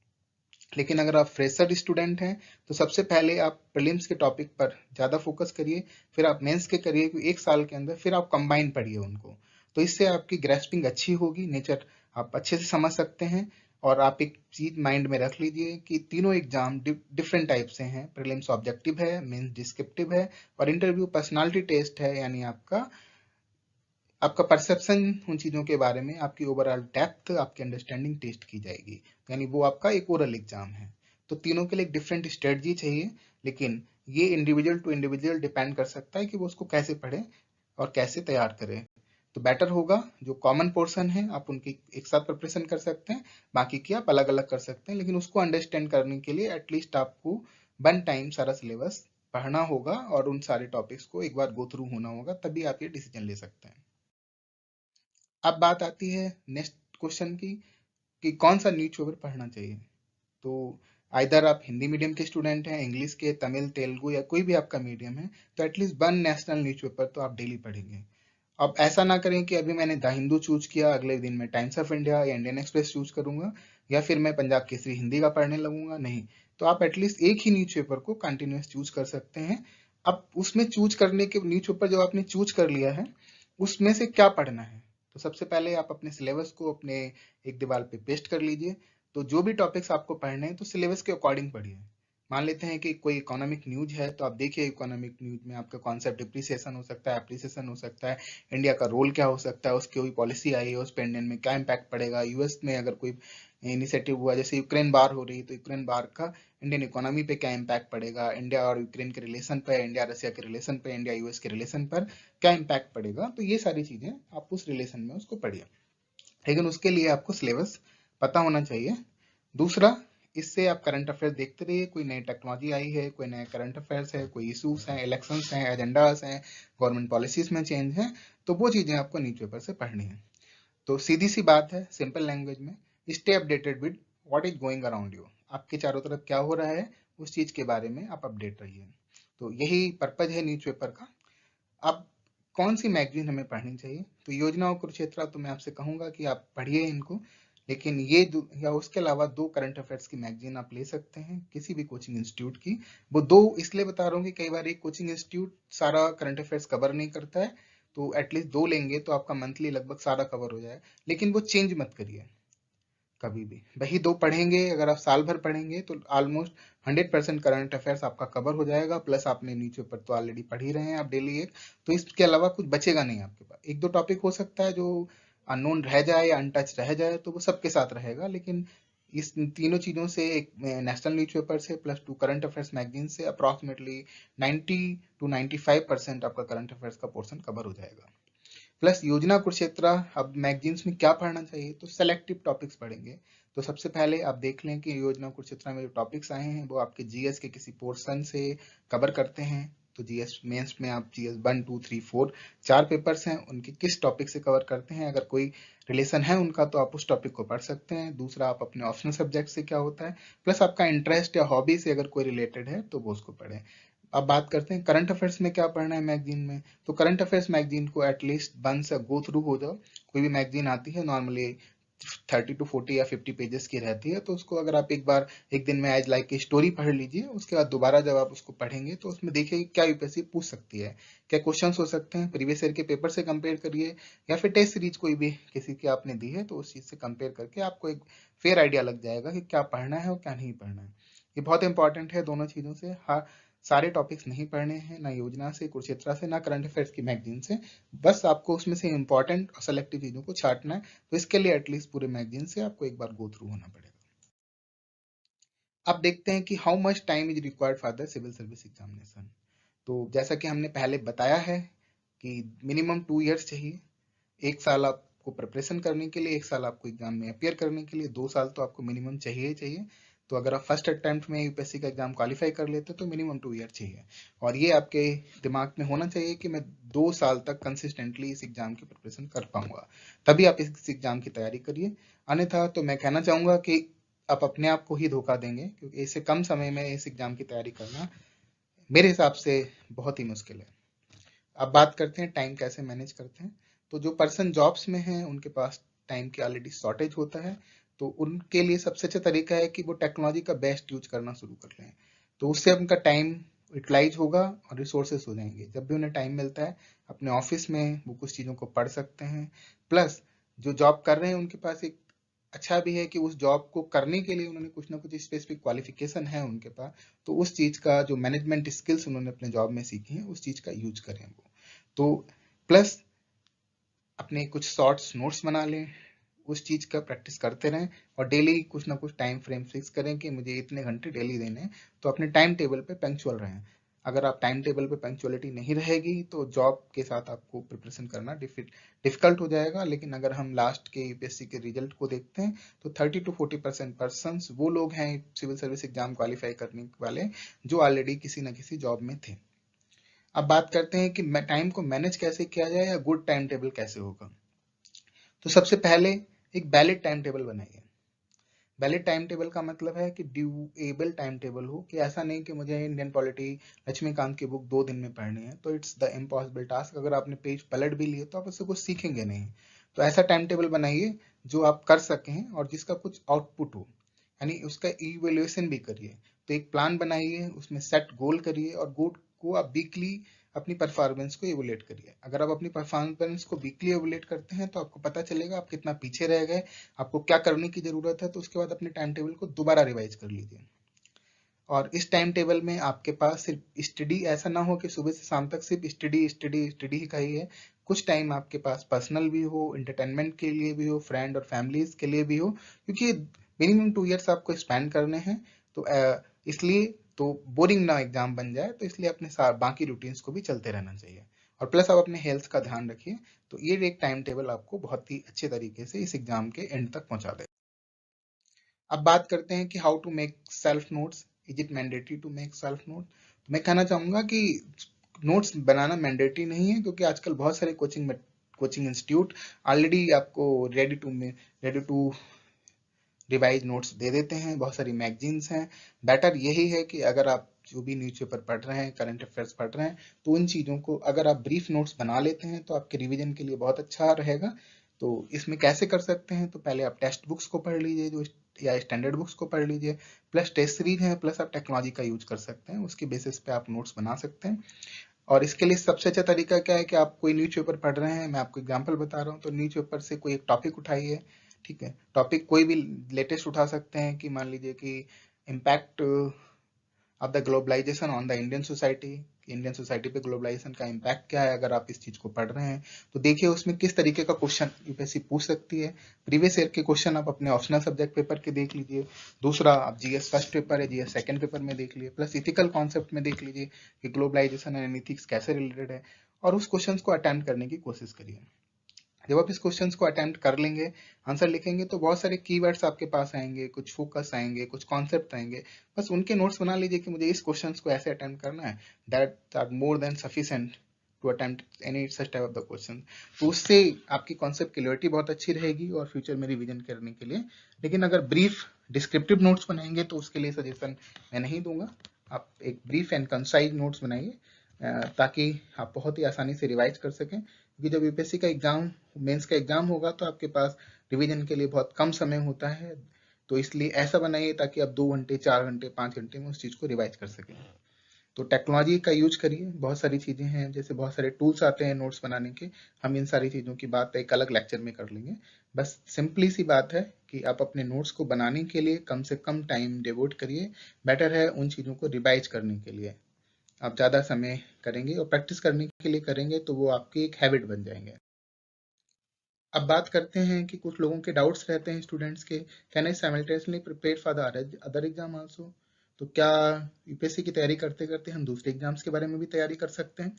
लेकिन अगर आप फ्रेशर स्टूडेंट हैं तो सबसे पहले आप प्रीलिम्स के टॉपिक पर ज़्यादा फोकस करिए, फिर आप मेंस के करिए, कि एक साल के अंदर फिर आप कंबाइन पढ़िए उनको। तो इससे आपकी ग्रेस्पिंग अच्छी होगी, नेचर आप अच्छे से समझ सकते हैं। और आप एक चीज माइंड में रख लीजिए कि तीनों एग्जाम डिफरेंट टाइप से हैं। प्रीलिम्स ऑब्जेक्टिव है, मेंस डिस्क्रिप्टिव है, और इंटरव्यू पर्सनालिटी टेस्ट है, यानी आपका परसेप्शन उन चीजों के बारे में, आपकी ओवरऑल डेप्थ, आपकी अंडरस्टैंडिंग टेस्ट की जाएगी, यानी वो आपका एक ओरल एग्जाम है। तो तीनों के लिए एक डिफरेंट स्ट्रेटजी चाहिए, लेकिन ये इंडिविजुअल टू इंडिविजुअल डिपेंड कर सकता है कि वो उसको कैसे पढ़े और कैसे तैयार करें। तो बेटर होगा जो कॉमन पोर्शन है आप उनकी एक साथ प्रिपरेशन कर सकते हैं, बाकी की आप अलग अलग कर सकते हैं, लेकिन उसको अंडरस्टैंड करने के लिए एटलीस्ट आपको 1 टाइम सारा सिलेबस पढ़ना होगा और उन सारे टॉपिक्स को एक बार गो थ्रू होना होगा, तभी आप ये डिसीजन ले सकते हैं। अब बात आती है नेक्स्ट क्वेश्चन की कि कौन सा न्यूज़पेपर पढ़ना चाहिए। तो आइदर आप हिंदी मीडियम के स्टूडेंट हैं, इंग्लिश के, तमिल, तेलुगु या कोई भी आपका मीडियम है, तो एटलीस्ट 1 नेशनल न्यूज़पेपर तो आप डेली पढ़ेंगे। अब ऐसा ना करें कि अभी मैंने द हिंदू चूज किया, अगले दिन मैं टाइम्स ऑफ इंडिया या इंडियन एक्सप्रेस चूज करूंगा, या फिर मैं पंजाब केसरी हिंदी का पढ़ने लगूंगा। नहीं, तो आप एटलीस्ट एक ही न्यूज़पेपर को कंटिन्यूस चूज कर सकते हैं। अब उसमें चूज करने के न्यूज़पेपर जो आपने चूज कर लिया है, उसमें से क्या पढ़ना है। तो सबसे पहले आप अपने सिलेबस को अपने एक दीवार पे पेस्ट कर लीजिए। तो जो भी टॉपिक्स आपको पढ़ने हैं तो सिलेबस के अकॉर्डिंग पढ़िए। मान लेते हैं कि कोई इकोनॉमिक न्यूज है, तो आप देखिए इकोनॉमिक न्यूज में आपका कॉन्सेप्ट डिप्रिसिएशन हो सकता है, एप्रिसिएशन हो सकता है, इंडिया का रोल क्या हो सकता है, उसकी कोई पॉलिसी आई है उस पर इंडियन में क्या इम्पैक्ट पड़ेगा, यूएस में अगर कोई इनिशिएटिव हुआ, जैसे यूक्रेन वार हो रही है तो यूक्रेन वार का इंडियन इकोनॉमी पे क्या इम्पैक्ट पड़ेगा, इंडिया और यूक्रेन के रिलेशन पर, इंडिया रशिया के रिलेशन पर, इंडिया यूएस के रिलेशन पर क्या इम्पैक्ट पड़ेगा। तो ये सारी चीजें आप उस रिलेशन में उसको पढ़िए, लेकिन उसके लिए आपको सिलेबस पता होना चाहिए। दूसरा, इससे आप करंट अफेयर्स देखते रहिए, कोई नई टेक्नोलॉजी आई है, कोई नए करंट अफेयर्स है, कोई इशूज हैं, इलेक्शंस हैं, एजेंडास हैं, गवर्नमेंट पॉलिसीज में चेंज है, तो वो चीजें आपको न्यूज़पेपर से पढ़नी है। तो सीधी सी बात है, सिंपल लैंग्वेज में, stay updated with what is going around you. आपके चारों तरफ क्या हो रहा है उस चीज के बारे में आप अपडेट रहिए। तो यही पर्पज है न्यूज़पेपर का। अब कौन सी मैगजीन हमें पढ़नी चाहिए, तो योजना और कुरुक्षेत्र तो मैं आपसे कहूंगा कि आप पढ़िए इनको, लेकिन ये या उसके अलावा 2 करंट अफेयर्स की मैगजीन आप ले सकते हैं किसी भी कोचिंग इंस्टीट्यूट की। वो 2 इसलिए बता रहा हूँ कि कई बार एक कोचिंग इंस्टीट्यूट सारा करंट अफेयर्स कवर नहीं करता है, तो एटलीस्ट 2 लेंगे तो आपका मंथली लगभग सारा कवर हो जाए, लेकिन वो चेंज मत करिए। कभी भी वही दो पढ़ेंगे। अगर आप साल भर पढ़ेंगे तो ऑलमोस्ट 100% करंट अफेयर्स आपका कवर हो जाएगा, प्लस आपने न्यूज़पेपर तो ऑलरेडी पढ़ ही रहे हैं आप डेली एक, तो इसके अलावा कुछ बचेगा नहीं आपके पास। एक दो टॉपिक हो सकता है जो अननोन रह जाए या अनटच रह जाए, तो वो सबके साथ रहेगा, लेकिन इस तीनों चीज़ों से, एक नेशनल न्यूज़पेपर से plus two current affairs magazine से अप्रॉक्सीमेटली 90 to 95% आपका करंट अफेयर्स का पोर्शन कवर हो जाएगा। प्लस योजना कुरुक्षेत्र। अब मैगजीन्स में क्या पढ़ना चाहिए, तो सेलेक्टिव टॉपिक्स पढ़ेंगे। तो सबसे पहले आप देख लें कि योजना कुरुक्षेत्र में जो टॉपिक्स आए हैं वो आपके जीएस के किसी पोर्शन से कवर करते हैं। तो जीएस मेंस में आप जीएस 1, 2, 3, 4 4 पेपर्स हैं, उनके किस टॉपिक से कवर करते हैं, अगर कोई रिलेशन है उनका तो आप उस टॉपिक को पढ़ सकते हैं। दूसरा, आप अपने ऑप्शनल सब्जेक्ट से क्या होता है, प्लस आपका इंटरेस्ट या हॉबी से अगर कोई रिलेटेड है तो वो उसको पढ़ें। अब बात करते हैं करंट अफेयर्स में क्या पढ़ना है मैगजीन में। तो करंट अफेयर्स मैगजीन को एटलीस्ट वंस गो थ्रू हो जाओ। कोई भी मैगजीन आती है नॉर्मली 30 to 40 या 50 पेजेस की रहती है, तो उसको अगर आप एक बार एक दिन में एज लाइक स्टोरी पढ़ लीजिए, उसके बाद दोबारा जब आप उसको पढ़ेंगे तो उसमें देखिए क्या यूपीएससी पूछ सकती है, क्या क्वेश्चन हो सकते हैं, प्रीवियस ईयर के पेपर से कंपेयर करिए, या फिर टेस्ट सीरीज कोई भी किसी की आपने दी है तो उस चीज से कंपेयर करके आपको एक फेयर आइडिया लग जाएगा कि क्या पढ़ना है और क्या नहीं पढ़ना है। ये बहुत इंपॉर्टेंट है दोनों चीजों से। हाँ, सारे टॉपिक्स नहीं पढ़ने हैं, ना योजना से, कुरुक्षेत्र से, ना करंट अफेयर्स की मैगजीन से। बस आपको उसमें से इंपॉर्टेंट और सेलेक्टिव चीजों को छांटना है, तो इसके लिए एटलीस्ट पूरे मैगजीन से आपको एक बार गो थ्रू होना पड़ेगा। अब देखते हैं कि how much time is required for the civil service examination. तो जैसा कि हमने पहले बताया है कि मिनिमम 2 इयर्स चाहिए। 1 साल आपको प्रिपरेशन करने के लिए, 1 साल आपको एग्जाम में अपियर करने के लिए, 2 साल तो आपको मिनिमम चाहिए ही चाहिए। तो अगर आप फर्स्ट अटेम्प्ट में यूपीएससी का एग्जाम क्वालिफाई कर लेते तो मिनिमम 2 ईयर चाहिए। और ये आपके दिमाग में होना चाहिए कि मैं 2 साल तक कंसिस्टेंटली इस एग्जाम की प्रिपरेशन कर पाऊंगा, तभी आप इस एग्जाम की तैयारी करिए। अन्यथा तो मैं कहना चाहूंगा कि आप अपने आप को ही धोखा देंगे, क्योंकि इससे कम समय में इस एग्जाम की तैयारी करना मेरे हिसाब से बहुत ही मुश्किल है। अब बात करते हैं टाइम कैसे मैनेज करते हैं। तो जो पर्सन जॉब्स में है उनके पास टाइम की ऑलरेडी शॉर्टेज होता है, तो उनके लिए सबसे अच्छा तरीका है कि वो टेक्नोलॉजी का बेस्ट यूज करना शुरू कर लें। तो उससे उनका टाइम यूटिलाइज होगा और रिसोर्सेज हो जाएंगे। जब भी उन्हें टाइम मिलता है अपने ऑफिस में वो कुछ चीज़ों को पढ़ सकते हैं। प्लस जो जॉब कर रहे हैं उनके पास एक अच्छा भी है कि उस जॉब को करने के लिए उन्होंने कुछ ना कुछ स्पेसिफिक क्वालिफिकेशन है उनके पास, तो उस चीज़ का जो मैनेजमेंट स्किल्स उन्होंने अपने जॉब में सीखी हैं उस चीज़ का यूज करें वो। तो प्लस अपने कुछ शॉर्ट्स नोट्स बना लें, उस चीज़ का प्रैक्टिस करते रहें, और डेली कुछ ना कुछ टाइम फ्रेम फिक्स करें कि मुझे इतने घंटे डेली देने हैं। तो अपने टाइम टेबल पे पंक्चुअल रहें। अगर आप टाइम टेबल पे पंक्चुअलिटी नहीं रहेगी तो जॉब के साथ आपको प्रिपरेशन करना डिफिकल्ट हो जाएगा। लेकिन अगर हम लास्ट के यूपीएससी के रिजल्ट को देखते हैं तो 30 to 40% पर्सन वो लोग हैं सिविल सर्विस एग्जाम क्वालिफाई करने वाले जो ऑलरेडी किसी न किसी जॉब में थे। अब बात करते हैं कि टाइम को मैनेज कैसे किया जाए या गुड टाइम टेबल कैसे होगा। तो सबसे पहले एक वैलिड टाइम टेबल बनाइए। वैलिड टाइम टेबल का मतलब है कि ड्यूएबल टाइम टेबल हो, कि ऐसा नहीं कि मुझे इंडियन पॉलिटी लक्ष्मीकांत की बुक 2 दिन में पढ़नी है, तो इट्स द इम्पॉसिबल टास्क। अगर आपने पेज पलट भी लिए तो आप उससे कुछ सीखेंगे नहीं। तो ऐसा टाइम टेबल बनाइए जो आप कर सकें और जिसका कुछ आउटपुट हो, यानी उसका इवेल्युएशन भी करिए। तो एक प्लान बनाइए, उसमें सेट गोल करिए, और गोल को आप वीकली अपनी परफॉर्मेंस को इवोलेट करिए। अगर आप अपनी परफॉर्मेंस को वीकली इवोलेट करते हैं तो आपको पता चलेगा आप कितना पीछे रह गए, आपको क्या करने की जरूरत है। तो उसके बाद अपने टाइम टेबल को दोबारा रिवाइज कर लीजिए। और इस टाइम टेबल में आपके पास सिर्फ स्टडी, ऐसा ना हो कि सुबह से शाम तक सिर्फ स्टडी स्टडी स्टडी ही का ही है। कुछ टाइम आपके पास पर्सनल भी हो, इंटरटेनमेंट के लिए भी हो, फ्रेंड और फैमिलीज के लिए भी हो, क्योंकि मिनिमम 2 इयर्स आपको स्पेंड करने हैं। तो इसलिए तो बोरिंग ना एग्जाम बन जाए, तो इसलिए अपने बाकी रूटीन्स को भी चलते रहना चाहिए। और प्लस आप अपने हेल्थ का ध्यान रखिए। तो ये एक टाइम टेबल आपको बहुत ही अच्छे तरीके से इस एग्जाम के एंड तक पहुंचा देगा। अब बात करते हैं कि how to make self notes. Is it mandatory to make self note. तो मैं कहना चाहूंगा कि नोट्स बनाना मैंडेटरी नहीं है, क्योंकि आजकल बहुत सारे कोचिंग इंस्टीट्यूट ऑलरेडी आपको रेडी टू रिवाइज नोट्स दे देते हैं। बहुत सारी मैगजीन्स हैं। बेटर यही है कि अगर आप जो भी न्यूज़पेपर पढ़ रहे हैं, करंट अफेयर्स पढ़ रहे हैं, तो उन चीज़ों को अगर आप ब्रीफ नोट्स बना लेते हैं तो आपके रिवीजन के लिए बहुत अच्छा रहेगा। तो इसमें कैसे कर सकते हैं, तो पहले आप टेक्स्ट बुक्स को पढ़ लीजिए, जो या स्टैंडर्ड बुक्स को पढ़ लीजिए, प्लस टेस्ट सीरीज है, प्लस आप टेक्नोलॉजी का यूज कर सकते हैं, उसके बेसिस पे आप नोट्स बना सकते हैं। और इसके लिए सबसे अच्छा तरीका क्या है कि आप कोई न्यूज़पेपर पढ़ रहे हैं, मैं आपको एग्जांपल बता रहा हूँ, तो न्यूज़पेपर से कोई एक टॉपिक उठाइए, ठीक है, टॉपिक कोई भी लेटेस्ट उठा सकते हैं कि मान लीजिए कि impact of the globalization on the Indian society पे ग्लोबलाइजेशन का इम्पैक्ट क्या है। अगर आप इस चीज को पढ़ रहे हैं तो देखिए उसमें किस तरीके का क्वेश्चन यूपीएससी पूछ सकती है। प्रीवियस ईयर के क्वेश्चन आप अपने ऑप्शनल सब्जेक्ट पेपर के देख लीजिए, दूसरा आप जीएस फर्स्ट पेपर है, जीएस सेकंड पेपर में देख लीजिए, प्लस इथिकल कॉन्सेप्ट में देख लीजिए कि ग्लोबलाइजेशन एंड इथिक्स कैसे रिलेटेड है, और उस क्वेश्चन को अटेम्प्ट करने की कोशिश करिए। जब आप इस क्वेश्चंस को अटेम्प्ट कर लेंगे, आंसर लिखेंगे, तो बहुत सारे कीवर्ड्स आपके पास आएंगे, कुछ फोकस आएंगे, कुछ कॉन्सेप्ट आएंगे। बस उनके नोट्स बना लीजिए कि मुझे इस क्वेश्चंस को ऐसे अटेम्प्ट करना है, that are more than sufficient to attempt any such type of the question. तो उससे आपकी कॉन्सेप्ट क्लियरिटी बहुत अच्छी रहेगी और फ्यूचर में रिवीजन करने के लिए। लेकिन अगर ब्रीफ डिस्क्रिप्टिव नोट्स बनाएंगे तो उसके लिए सजेशन मैं नहीं दूंगा। आप एक ब्रीफ एंड कंसाइज नोट्स बनाइए ताकि आप बहुत ही आसानी से रिवाइज कर सकें, क्योंकि जब यूपीएससी का एग्जाम, मेंस का एग्जाम होगा तो आपके पास रिवीजन के लिए बहुत कम समय होता है। तो इसलिए ऐसा बनाइए ताकि आप 2 घंटे, 4 घंटे, 5 घंटे में उस चीज को रिवाइज कर सकें। तो टेक्नोलॉजी का यूज करिए, बहुत सारी चीजें हैं, जैसे बहुत सारे टूल्स आते हैं नोट्स बनाने के। हम इन सारी चीजों की बात एक अलग लेक्चर में कर लेंगे। बस सिंपली सी बात है कि आप अपने नोट्स को बनाने के लिए कम से कम टाइम डिवोट करिए। बेटर है उन चीजों को रिवाइज करने के लिए आप ज्यादा समय करेंगे और प्रैक्टिस करने के लिए करेंगे तो वो आपकी एक हैबिट बन जाएंगे। अब बात करते हैं कि कुछ लोगों के डाउट्स रहते हैं स्टूडेंट्स के, can I simultaneously prepare for the other exam also. तो क्या यूपीएससी की तैयारी करते करते हम दूसरे एग्जाम्स के बारे में भी तैयारी कर सकते हैं?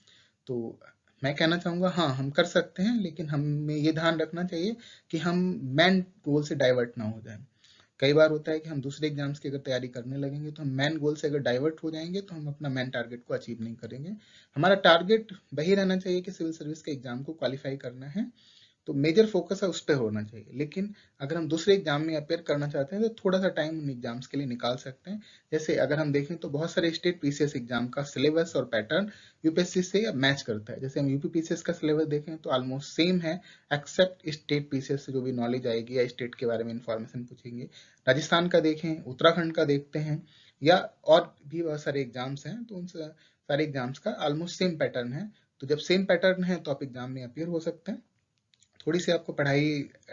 तो मैं कहना चाहूंगा हाँ, हम कर सकते हैं, लेकिन हमें ये ध्यान रखना चाहिए कि हम मेन गोल से डाइवर्ट ना हो जाए। कई बार होता है कि हम दूसरे एग्जाम्स की अगर तैयारी करने लगेंगे तो हम मेन गोल से अगर डाइवर्ट हो जाएंगे तो हम अपना मेन टारगेट को अचीव नहीं करेंगे। हमारा टारगेट वही रहना चाहिए कि सिविल सर्विस के एग्जाम को क्वालिफाई करना है, तो मेजर फोकस है उस पर होना चाहिए। लेकिन अगर हम दूसरे एग्जाम में अपेयर करना चाहते हैं तो थोड़ा सा टाइम उन एग्जाम्स के लिए निकाल सकते हैं। जैसे अगर हम देखें तो बहुत सारे स्टेट पीसीएस एग्जाम का सिलेबस और पैटर्न यूपीएससी से मैच करता है। जैसे हम यूपी पीसीएस का सिलेबस देखें तो ऑलमोस्ट सेम है, एक्सेप्ट स्टेट पीसीएस से जो भी नॉलेज आएगी या स्टेट के बारे में इंफॉर्मेशन पूछेंगे। राजस्थान का देखें, उत्तराखंड का देखते हैं, या और भी बहुत सारे एग्जाम्स हैं, तो उन सारे एग्जाम्स का ऑलमोस्ट सेम पैटर्न है। तो जब सेम पैटर्न है तो आप एग्जाम में अपेयर हो सकते हैं। थोड़ी सी आपको पढ़ाई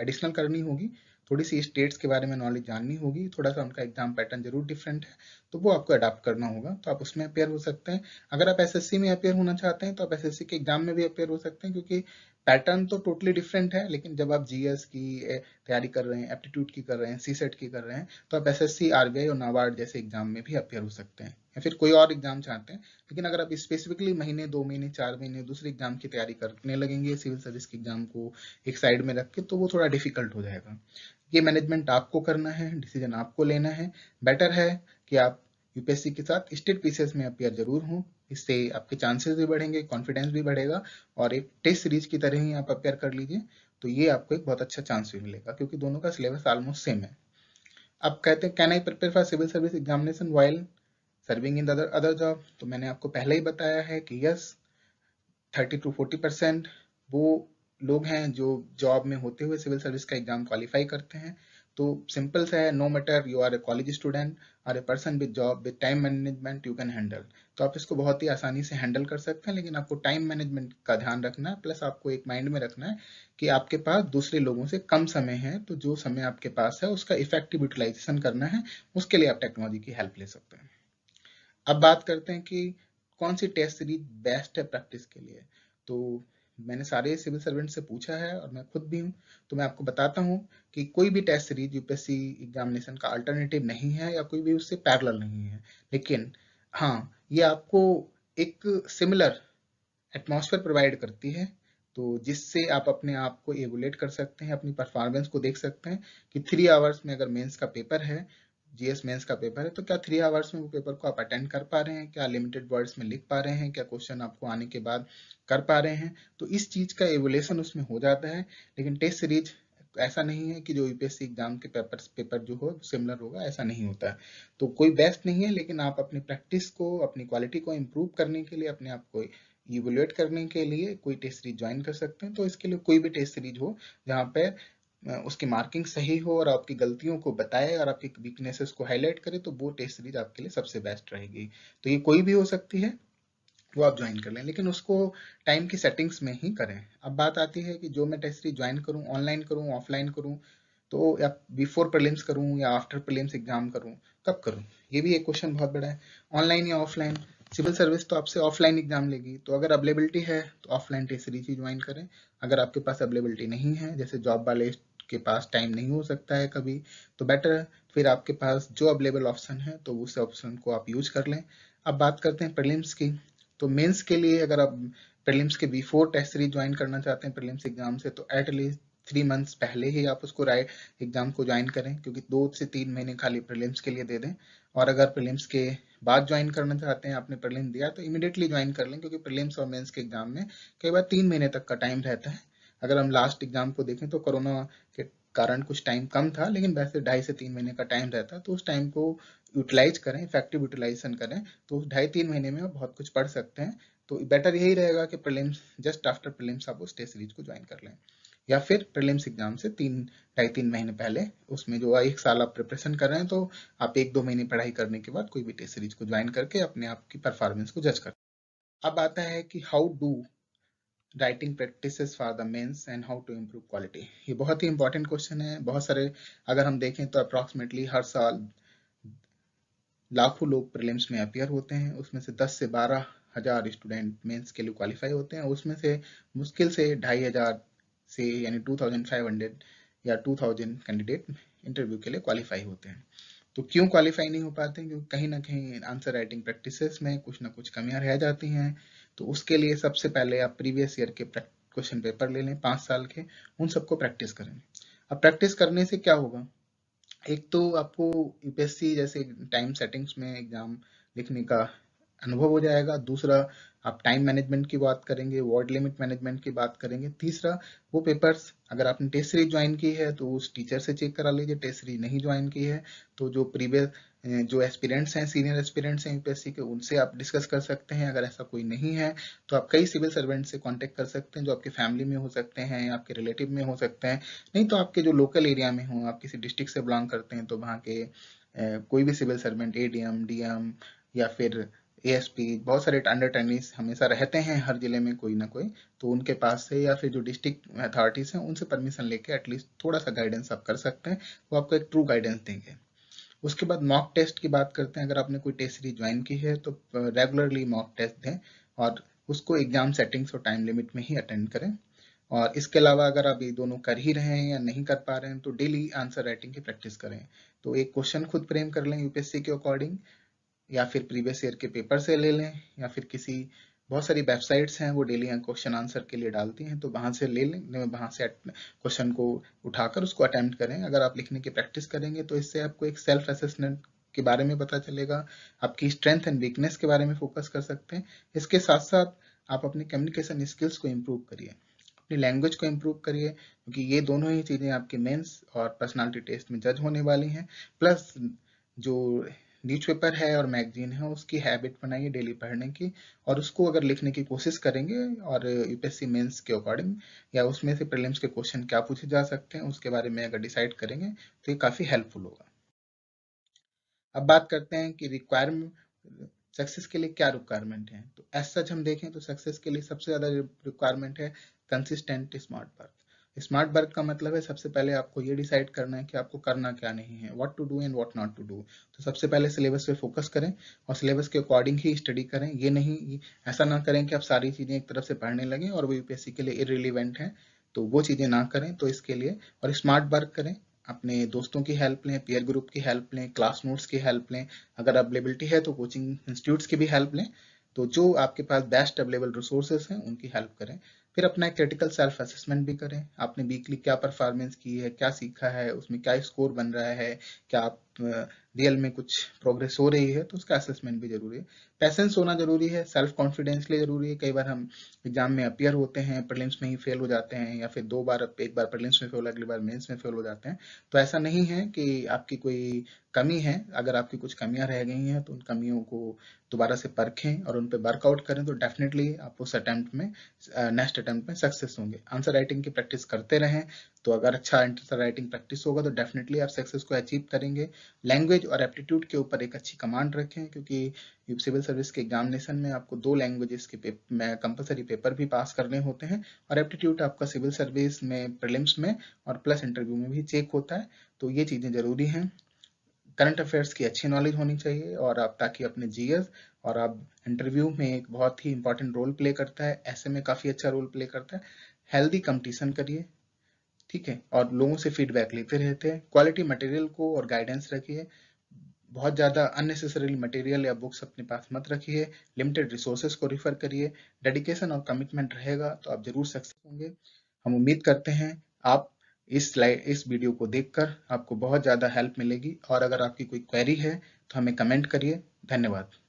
एडिशनल करनी होगी, थोड़ी सी स्टेट्स के बारे में नॉलेज जाननी होगी, थोड़ा सा उनका एग्जाम पैटर्न जरूर डिफरेंट है, तो वो आपको अडाप्ट करना होगा, तो आप उसमें अपेयर हो सकते हैं। अगर आप एसएससी में अपेयर होना चाहते हैं तो आप एसएससी के एग्जाम में भी अपेयर हो सकते हैं, क्योंकि पैटर्न तो टोटली डिफरेंट है। लेकिन जब आप जीएस की तैयारी कर रहे हैं, एप्टीट्यूड की कर रहे हैं, सीसेट की कर रहे हैं, तो आप एसएससी, आरबीआई और नाबार्ड जैसे एग्जाम में भी अपेयर हो सकते हैं, या फिर कोई और एग्जाम चाहते हैं। लेकिन अगर आप स्पेसिफिकली महीने, 2 महीने, 4 महीने दूसरे एग्जाम की तैयारी करने लगेंगे सिविल सर्विस के एग्जाम को एक साइड में रख के, तो वो थोड़ा डिफिकल्ट हो जाएगा। ये मैनेजमेंट आपको करना है, डिसीजन आपको लेना है। बेटर है कि आप यूपीएससी के साथ स्टेट पीसीएस में अपियर जरूर हों, इससे आपके चांसेस भी बढ़ेंगे, कॉन्फिडेंस भी बढ़ेगा, और एक टेस्ट सीरीज की तरह ही आप अपियर कर लीजिए, तो ये आपको एक बहुत अच्छा चांस भी मिलेगा, क्योंकि दोनों का सिलेबस ऑलमोस्ट सेम है। अब कहते हैं can I prepare for civil service examination while serving in the other job. तो मैंने आपको पहले ही बताया है कि यस, 30 to 40% वो लोग हैं जो जॉब में होते हुए सिविल सर्विस का एग्जाम क्वालिफाई करते हैं। तो सिंपल सा है, no matter you are a college student और a person with job with time management you can handle. तो आप इसको बहुत ही आसानी से हैंडल कर सकते हैं, लेकिन आपको टाइम मैनेजमेंट का ध्यान रखना है, प्लस आपको एक माइंड में रखना है कि आपके पास दूसरे लोगों से कम समय है, तो जो समय आपके पास है उसका इफेक्टिव यूटिलाइजेशन करना है। उसके लिए आप टेक्नोलॉजी की हेल्प ले सकते हैं। अब बात करते हैं कि कौन सी टेस्ट सीरीज बेस्ट है प्रैक्टिस के लिए। तो मैंने सारे सिविल सर्वेंट से पूछा है और मैं खुद भी हूँ, तो मैं आपको बताता हूँ कि कोई भी टेस्ट सीरीज यूपीएससी एग्जामिनेशन का अल्टरनेटिव नहीं है या कोई भी उससे पैरेलल नहीं है। लेकिन हाँ, ये आपको एक सिमिलर एटमॉस्फेयर प्रोवाइड करती है, तो जिससे आप अपने आप को एवुलेट कर सकते हैं, अपनी परफॉर्मेंस को देख सकते हैं कि 3 आवर्स में अगर मेंस का पेपर है, जीएस मेंस का पेपर है, तो क्या 3 आवर्स में वो पेपर को आप अटेंड कर पा रहे हैं, क्या लिमिटेड वर्ड्स में लिख पा रहे हैं, क्या क्वेश्चन आपको आने के बाद कर पा रहे हैं। तो इस चीज का एवुलेशन उसमें हो जाता है। लेकिन टेस्ट सीरीज ऐसा नहीं है कि जो यूपीएससी एग्जाम के पेपर जो हो सिमिलर होगा, ऐसा नहीं होता है। तो कोई बेस्ट नहीं है, लेकिन आप अपनी प्रैक्टिस को, अपनी क्वालिटी को इम्प्रूव करने के लिए, अपने आप को इवोल्यूट करने के लिए कोई टेस्ट सीरीज ज्वाइन कर सकते हैं। तो इसके लिए कोई भी टेस्ट सीरीज हो जहाँ पे उसकी मार्किंग सही हो और आपकी गलतियों को बताए और आपकी वीकनेसेस को हाईलाइट करे, तो वो टेस्ट सीरीज आपके लिए सबसे बेस्ट रहेगी। तो ये कोई भी हो सकती है, वो आप ज्वाइन कर लें, लेकिन उसको टाइम की सेटिंग्स में ही करें। अब बात आती है कि जो मैं टेस्ट सीरीज ज्वाइन करूँ, ऑनलाइन करूँ, ऑफलाइन करूँ। तो या बिफोर प्रीलिम्स करूं या आफ्टर प्रीलिम्स एग्जाम करूं, कब करूं, ये भी एक क्वेश्चन बहुत बड़ा है। ऑनलाइन या ऑफलाइन, सिविल सर्विस तो आपसे ऑफलाइन एग्जाम लेगी, तो अगर अवेलेबिलिटी है तो ऑफलाइन टेस्ट सीरीज ही ज्वाइन करें। अगर आपके पास अवेलेबिलिटी नहीं है, जैसे जॉब वाले के पास टाइम नहीं हो सकता है कभी, तो बेटर है फिर आपके पास जो अवेलेबल ऑप्शन है तो उस ऑप्शन को आप यूज कर लें। अब बात करते हैं प्रीलिम्स की। तो मेंस के लिए अगर आप प्रीलिम्स के बिफोर टेस्ट सीरीज ज्वाइन करना चाहते हैं प्रीलिम्स एग्जाम से, तो एटलीस्ट 3 मंथ्स पहले ही आप उसको एग्जाम को ज्वाइन करें, क्योंकि 2 से 3 महीने खाली प्रीलिम्स के लिए दे दें। और अगर प्रीलिम्स के बाद ज्वाइन करना चाहते हैं, आपने प्रीलिम दिया तो इमीडिएटली ज्वाइन कर लें, क्योंकि प्रीलिम्स और मेंस के एग्जाम में कई बार 3 महीने तक का टाइम रहता है। अगर हम लास्ट एग्जाम को देखें तो कोरोना के कारण कुछ टाइम कम था, लेकिन वैसे 2.5 से 3 महीने का टाइम रहता है, तो उस टाइम को यूटिलाइज करें, इफेक्टिव यूटिलाइजेशन करें, तो 2.5-3 महीने में आप बहुत कुछ पढ़ सकते हैं। तो बेटर यही रहेगा कि प्रीलिम्स जस्ट आफ्टर प्रीलिम्स आप उस टेस्ट सीरीज को ज्वाइन कर लें, या फिर प्रीलिम्स एग्जाम से 2.5-3 महीने पहले, उसमें जो 1 साल आप प्रिपरेशन कर रहे हैं, तो आप 1-2 महीने पढ़ाई करने के बाद कोई भी टेस्ट सीरीज को ज्वाइन करके अपने आप की परफॉर्मेंस को जज कर। अब आता है कि how do writing practices for the mains and how to improve quality. ये बहुत ही इंपॉर्टेंट क्वेश्चन है। बहुत सारे, अगर हम देखें तो अप्रॉक्सीमेटली हर साल लाखों लोग प्रीलिम्स में अपियर होते हैं, उसमें से 10 से 12 हजार स्टूडेंट मेंस के लिए क्वालिफाई होते हैं। उसमें से मुश्किल से 2,500 से यानी 2,500 या 2,000 कैंडिडेट इंटरव्यू के लिए क्वालिफाई होते हैं। तो क्यों क्वालिफाई नहीं हो पाते हैं? क्योंकि कहीं ना कहीं आंसर राइटिंग प्रैक्टिसेस में कुछ ना कुछ कमियां रह जाती हैं। तो उसके लिए सबसे पहले आप प्रीवियस ईयर के क्वेश्चन पेपर ले लें 5 साल के, उन सबको प्रैक्टिस करें। अब प्रैक्टिस करने से क्या होगा? एक तो आपको यूपीएससी जैसे टाइम सेटिंग्स में एग्जाम लिखने का अनुभव हो जाएगा। दूसरा, आप टाइम मैनेजमेंट की बात करेंगे, वर्ड लिमिट मैनेजमेंट की बात करेंगे। तीसरा, वो पेपर्स अगर आपने टेस्ट सीरीज ज्वाइन की है तो उस टीचर से चेक करा लीजिए। टेस्ट सीरीज नहीं ज्वाइन की है तो जो प्रीवियस जो एस्पिरेंट्स हैं, सीनियर एस्पिरेंट्स हैं यूपीएससी के, उनसे आप डिस्कस कर सकते हैं। अगर ऐसा कोई नहीं है तो आप कई सिविल सर्वेंट से कांटेक्ट कर सकते हैं, जो आपके फैमिली में हो सकते हैं, आपके रिलेटिव में हो सकते हैं, नहीं तो आपके जो लोकल एरिया में हो, आप किसी डिस्ट्रिक्ट से बिलोंग करते हैं तो वहाँ के कोई भी सिविल सर्वेंट, एडीएम, डीएम या फिर एएसपी, बहुत सारे अंडर टेनिस हमेशा रहते हैं हर जिले में कोई ना कोई, तो उनके पास से या फिर जो डिस्ट्रिक्ट अथॉरिटीज हैं उनसे परमिशन लेके एटलीस्ट थोड़ा सा गाइडेंस आप कर सकते हैं, वो आपको एक ट्रू गाइडेंस देंगे। उसके बाद मॉक टेस्ट की बात करते हैं। अगर आपने कोई टेस्ट सीरीज ज्वाइन की है तो रेगुलरली मॉक टेस्ट दें और उसको एग्जाम सेटिंग्स और टाइम लिमिट में ही अटेंड करें। और इसके अलावा अगर आप ये दोनों कर ही रहे हैं या नहीं कर पा रहे हैं तो डेली आंसर राइटिंग की प्रैक्टिस करें। तो एक क्वेश्चन खुद फ्रेम कर लें यूपीएससी के अकॉर्डिंग, या फिर प्रीवियस ईयर के पेपर से ले लें, या फिर किसी, बहुत सारी वेबसाइट्स हैं वो डेली क्वेश्चन आंसर के लिए डालती हैं, तो वहां से ले लें, वहां से क्वेश्चन को उठाकर उसको अटेम्प्ट करें। अगर आप लिखने की प्रैक्टिस करेंगे तो इससे आपको एक सेल्फ असेसमेंट के बारे में पता चलेगा, आपकी स्ट्रेंथ एंड वीकनेस के बारे में फोकस कर सकते हैं। इसके साथ साथ आप अपनी कम्युनिकेशन स्किल्स को इम्प्रूव करिए, अपनी लैंग्वेज को इम्प्रूव करिए, क्योंकि ये दोनों ही चीज़ें आपके मेंस और पर्सनालिटी टेस्ट में जज होने वाली हैं। प्लस जो न्यूज़पेपर है और मैगजीन है उसकी हैबिट बनाइए डेली पढ़ने की, और उसको अगर लिखने की कोशिश करेंगे और यूपीएससी मेंस के अकॉर्डिंग या उसमें से प्रीलिम्स के क्वेश्चन क्या पूछे जा सकते हैं उसके बारे में अगर डिसाइड करेंगे तो ये काफ़ी हेल्पफुल होगा। अब बात करते हैं कि रिक्वायरमेंट, सक्सेस के लिए क्या रिक्वायरमेंट है। तो एज सच हम देखें तो सक्सेस के लिए सबसे ज़्यादा रिक्वायरमेंट है consistent smart work. Smart work का मतलब है सबसे पहले आपको ये डिसाइड करना है कि आपको करना क्या नहीं है, what to do and what not to do. तो सबसे पहले सिलेबस पे फोकस करें और सिलेबस के अकॉर्डिंग ही स्टडी करें। ये नहीं, ऐसा ना करें कि आप सारी चीज़ें एक तरफ से पढ़ने लगें और वो यूपीएससी के लिए इररिलेवेंट हैं, तो वो चीज़ें ना करें। तो इसके लिए और स्मार्ट वर्क करें, अपने दोस्तों की हेल्प लें, पीयर ग्रुप की हेल्प लें, क्लास नोट्स की हेल्प लें, अगर अवेलेबिलिटी है तो कोचिंग इंस्टीट्यूट्स की भी हेल्प लें। तो जो आपके पास बेस्ट अवेलेबल रिसोर्सेज हैं उनकी हेल्प करें। फिर अपना एक क्रिटिकल सेल्फ असेसमेंट भी करें, आपने वीकली क्या परफॉर्मेंस की है, क्या सीखा है, उसमें क्या स्कोर बन रहा है, क्या आप रियल में कुछ प्रोग्रेस हो रही है, तो उसका असेसमेंट भी जरूरी है। पैसेंस होना जरूरी है, सेल्फ कॉन्फिडेंस लिए जरूरी है। कई बार हम एग्जाम में अपियर होते हैं, प्रीलिम्स में ही फेल हो जाते हैं, या फिर 2 बार, एक बार प्रीलिम्स में फेल, अगली बार मेंस में फेल हो जाते हैं। तो ऐसा नहीं है कि आपकी कोई कमी है। अगर आपकी कुछ कमियां रह गई हैं तो उन कमियों को दोबारा से परखें और उन पर वर्कआउट करें, तो डेफिनेटली आप उस अटेम्प्ट में, नेक्स्ट अटेम्प्ट में सक्सेस होंगे। आंसर राइटिंग की प्रैक्टिस करते रहें, तो अगर अच्छा आंसर राइटिंग प्रैक्टिस होगा तो डेफिनेटली आप सक्सेस को अचीव करेंगे। लैंग्वेज और एप्टीट्यूड के ऊपर एक अच्छी कमांड रखें, क्योंकि सिविल सर्विस के एग्जामिनेशन में आपको 2 लैंग्वेजेस के कंपलसरी पेपर भी पास करने होते हैं, और एप्टीट्यूड आपका सिविल सर्विस में प्रीलिम्स में और प्लस इंटरव्यू में भी चेक होता है। तो ये चीजें जरूरी हैं। करंट अफेयर्स की अच्छी नॉलेज होनी चाहिए, और आप ताकि अपने जीएस और आप इंटरव्यू में एक बहुत ही इंपॉर्टेंट रोल प्ले करता है, ऐसे में काफी अच्छा रोल प्ले करता है। हेल्दी कंपटीशन करिए, ठीक है, और लोगों से फीडबैक लेते रहते हैं। क्वालिटी मटेरियल को और गाइडेंस रखिए, बहुत ज़्यादा अननेसेसरी मटेरियल या बुक्स अपने पास मत रखिए। लिमिटेड रिसोर्सेज को रिफर करिए। डेडिकेशन और कमिटमेंट रहेगा तो आप जरूर सक्सेस होंगे। हम उम्मीद करते हैं आप इस वीडियो को देखकर आपको बहुत ज़्यादा हेल्प मिलेगी, और अगर आपकी कोई क्वेरी है तो हमें कमेंट करिए। धन्यवाद।